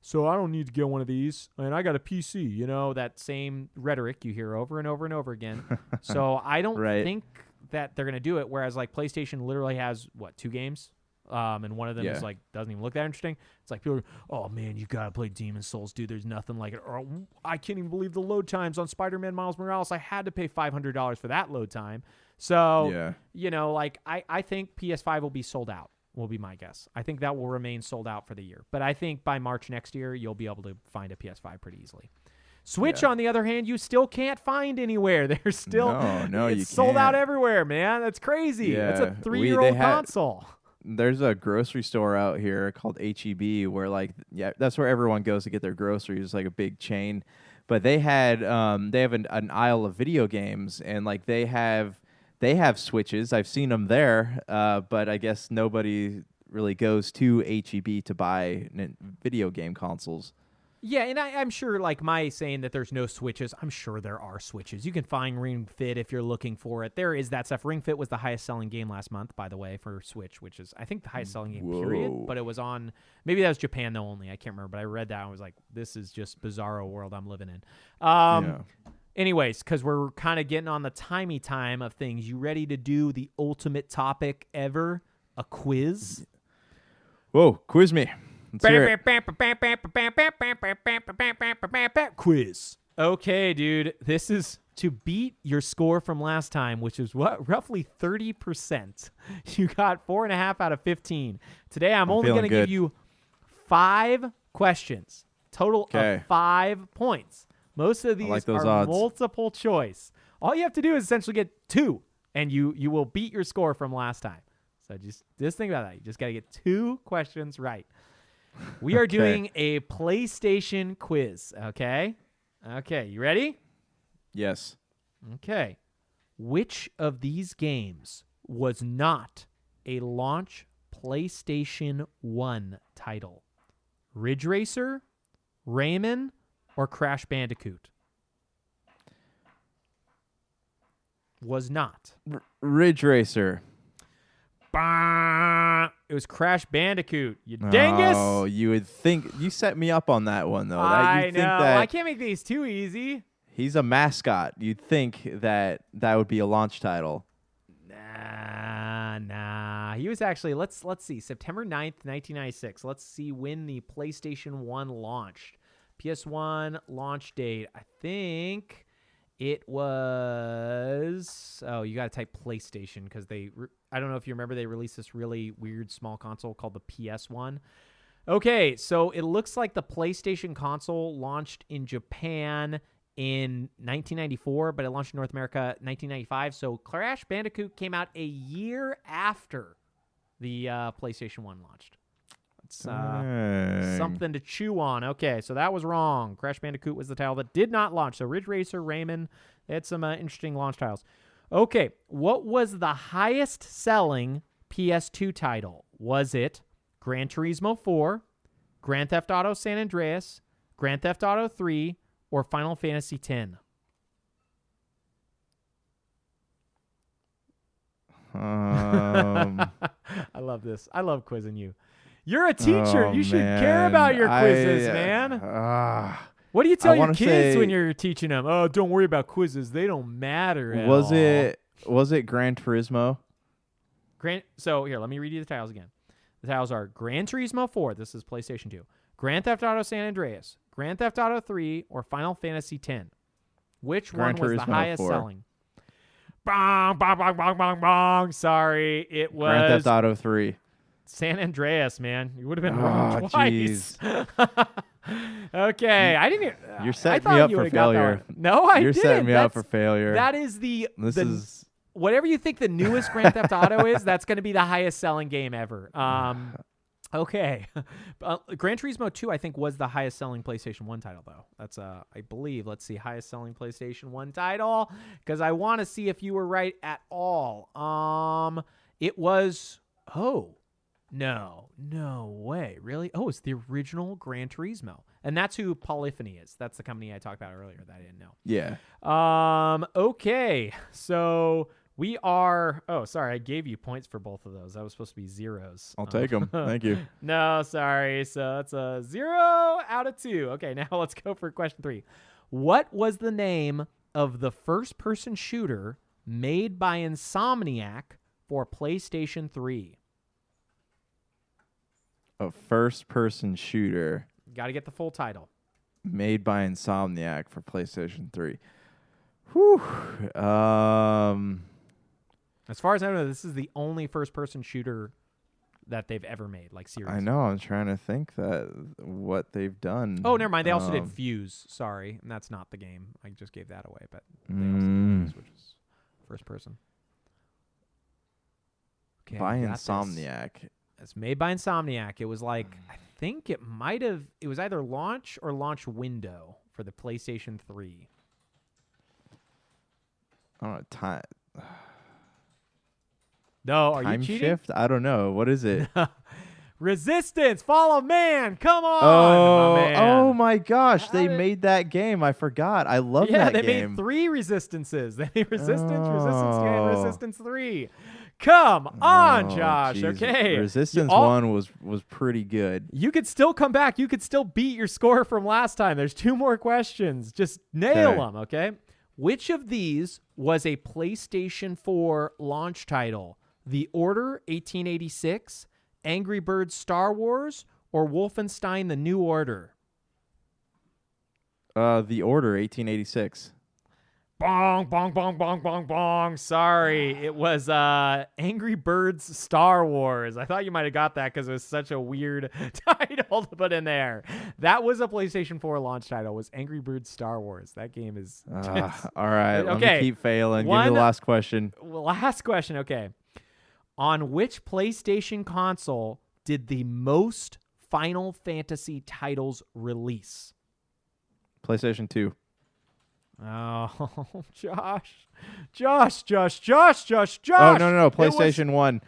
so I don't need to get one of these, and I got a PC. You know, that same rhetoric you hear over and over and over again. So I don't think that they're going to do it, whereas like PlayStation literally has, 2 games? And one of them is like doesn't even look that interesting. It's like people are, oh man, you gotta play Demon's Souls, dude. There's nothing like it. Or I can't even believe the load times on Spider-Man Miles Morales. I had to pay $500 for that load time. So you know, like I think PS5 will be sold out. Will be my guess. I think that will remain sold out for the year. But I think by March next year, you'll be able to find a PS5 pretty easily. Switch, on the other hand, you still can't find anywhere. There's still it's sold out everywhere, man. That's crazy. That's a 3-year-old console.
There's a grocery store out here called HEB where that's where everyone goes to get their groceries. It's like a big chain, but they have an aisle of video games, and like they have Switches. I've seen them there, but I guess nobody really goes to HEB to buy video game consoles.
Yeah, and I'm sure, like my saying that there's no Switches, I'm sure there are Switches. You can find Ring Fit if you're looking for it. There is that stuff. Ring Fit was the highest selling game last month, by the way, for Switch, which is, I think, the highest selling game, period. But it was on, maybe that was Japan, though, only. I can't remember, but I read that and I was like, this is just bizarro world I'm living in. Anyways, because we're kind of getting on the timey time of things, you ready to do the ultimate topic ever, a quiz?
Whoa, quiz me.
Quiz. Okay, dude. This is to beat your score from last time, which is roughly 30%. You got 4.5 out of 15. Today, I'm only going to give you 5 questions. Total of 5 points. Most of these are odds. Multiple choice. All you have to do is essentially get 2, and you will beat your score from last time. So just think about that. You just got to get 2 questions right. We are doing a PlayStation quiz, okay? Okay, you ready?
Yes.
Okay. Which of these games was not a launch PlayStation 1 title? Ridge Racer, Rayman, or Crash Bandicoot? Was not.
Ridge Racer.
It was Crash Bandicoot. You dingus!
Oh, you would think you set me up on that one though.
I know. I can't make these too easy.
He's a mascot. You'd think that would be a launch title.
Nah. He was actually let's see. September 9th, 1996. Let's see when the PlayStation 1 launched. PS1 launch date. I think it was. Oh, you got to type PlayStation because I don't know if you remember, they released this really weird small console called the PS1. Okay, so it looks like the PlayStation console launched in Japan in 1994, but it launched in North America 1995. So Crash Bandicoot came out a year after the PlayStation 1 launched. It's something to chew on. Okay, so that was wrong. Crash Bandicoot was the title that did not launch. So Ridge Racer, Rayman, they had some interesting launch titles. Okay, what was the highest selling PS2 title? Was it Gran Turismo 4, Grand Theft Auto San Andreas, Grand Theft Auto 3, or Final Fantasy X? I love this. I love quizzing you. You're a teacher. You should care about your quizzes, man. What do you tell your kids when you're teaching them? Oh, don't worry about quizzes. They don't matter at all.
Was it Gran Turismo?
So here, let me read you the titles again. The titles are Gran Turismo 4. This is PlayStation 2. Grand Theft Auto San Andreas, Grand Theft Auto 3, or Final Fantasy X. Which one was the highest selling? Bong, bong, bong, bong, bong, bong. Sorry, it was
Grand Theft Auto 3.
San Andreas, man. You would have been wrong twice. Okay, I didn't.
You're setting me up for failure.
No, I didn't.
You're setting me up for failure.
That is whatever you think the newest Grand Theft Auto is. That's going to be the highest selling game ever. Okay, Gran Turismo 2, I think, was the highest selling PlayStation 1 title, though. That's I believe. Let's see, highest selling PlayStation 1 title, because I want to see if you were right at all. It was. Oh. No way. Really? Oh, it's the original Gran Turismo. And that's who Polyphony is. That's the company I talked about earlier that I didn't know.
Yeah.
Okay. So We are. Oh, sorry. I gave you points for both of those. That was supposed to be zeros.
I'll take them. Thank you.
No, sorry. So that's a 0 out of 2. Okay, now let's go for question 3. What was the name of the first-person shooter made by Insomniac for PlayStation 3?
A first-person shooter
Got to get the full title.
made by Insomniac for PlayStation 3. Whew.
As far as I know, this is the only first-person shooter that they've ever made, like series.
I know. I'm trying to think that what they've done.
Oh, never mind. They also did Fuse. Sorry, and that's not the game. I just gave that away, but they also did Fuse, which is first-person. Okay,
by
I got this.
Insomniac.
It's made by Insomniac. It was like, I think it was either launch or launch window for the PlayStation 3.
I don't know. Time
No, are you cheating?
shift? I don't know. What is it?
Resistance, Fall of Man. Come on, my man.
Oh my gosh! They made that game. I forgot. I love that game.
Yeah, they made 3 Resistances. They made Resistance, Resistance 2, and Resistance 3. Come on, Josh.
Geez.
Okay.
Resistance 1 was pretty good.
You could still come back. You could still beat your score from last time. There's 2 more questions. Just nail them, okay? Which of these was a PlayStation 4 launch title? The Order 1886, Angry Birds Star Wars, or Wolfenstein The New Order?
The Order 1886.
Bong, bong, bong, bong, bong, bong. Sorry. It was Angry Birds Star Wars. I thought you might have got that because it was such a weird title to put in there. That was a PlayStation 4 launch title, was Angry Birds Star Wars. That game is...
All right.
Okay.
Let me keep failing. Give me the last question.
Last question. Okay. On which PlayStation console did the most Final Fantasy titles release?
PlayStation 2.
Oh, Josh. Oh,
no. PlayStation 1.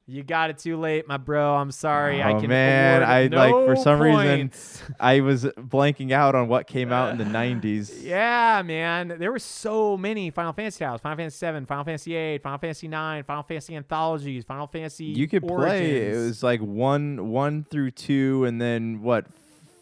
You got it too late, my bro. I'm sorry. I can
man,
award no
for some
points.
reason I was blanking out on what came out in the 90s.
Yeah, man. There were so many Final Fantasy titles. Final Fantasy 7, Final Fantasy 8, Final Fantasy 9, Final Fantasy Anthologies, Final Fantasy
You could
Origins.
play. It was like 1 through 2 and then what?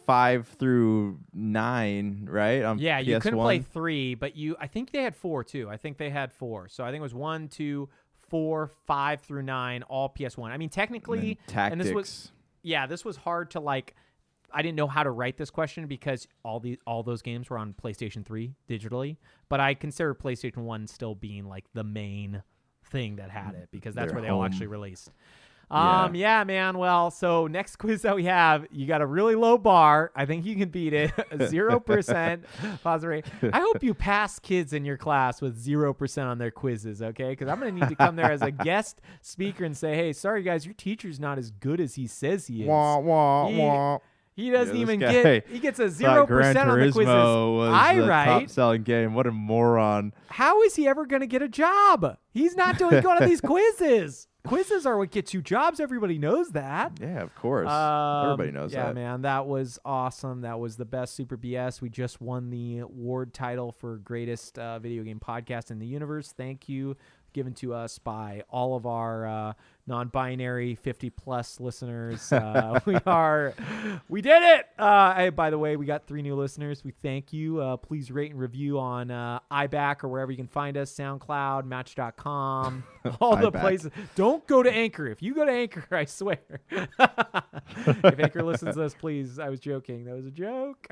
5 through 9, right?
Yeah,
PS1.
you couldn't play 3, but I think they had 4 too. I think they had 4. So I think it was 1, 2, 4, 5 through 9, all PS1. I mean, technically,
and
this was hard to like. I didn't know how to write this question because all those games were on PlayStation 3 digitally, but I consider PlayStation 1 still being like the main thing that had it because that's where they all actually released. Yeah, man. Well, so next quiz that we have, you got a really low bar. I think you can beat it. 0% positive rate. I hope you pass kids in your class with 0% on their quizzes, okay? Because I'm going to need to come there as a guest speaker and say, hey, sorry, guys, your teacher's not as good as he says he is. He doesn't even get. He gets a 0% on the quizzes.
Was
I
the
write.
Top-selling game. What a moron!
How is he ever going to get a job? He's not doing good on these quizzes. Quizzes are what gets you jobs. Everybody knows that.
Yeah, of course. Everybody knows that.
Yeah, man, that was awesome. That was the best Super BS. We just won the award title for greatest video game podcast in the universe. Thank you. Given to us by all of our non-binary 50-plus listeners. We did it! By the way, we got 3 new listeners. We thank you. Please rate and review on iBack or wherever you can find us, SoundCloud, Match.com, all the places. Don't go to Anchor. If you go to Anchor, I swear. If Anchor listens to this, please. I was joking. That was a joke.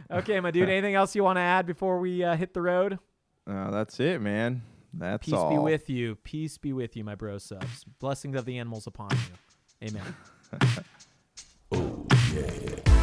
Okay, my dude, anything else you want to add before we hit the road?
That's it, man. That's
Peace
all.
be with you. Peace be with you, my bro subs. Blessings of the animals upon you. Amen.
Oh, yeah.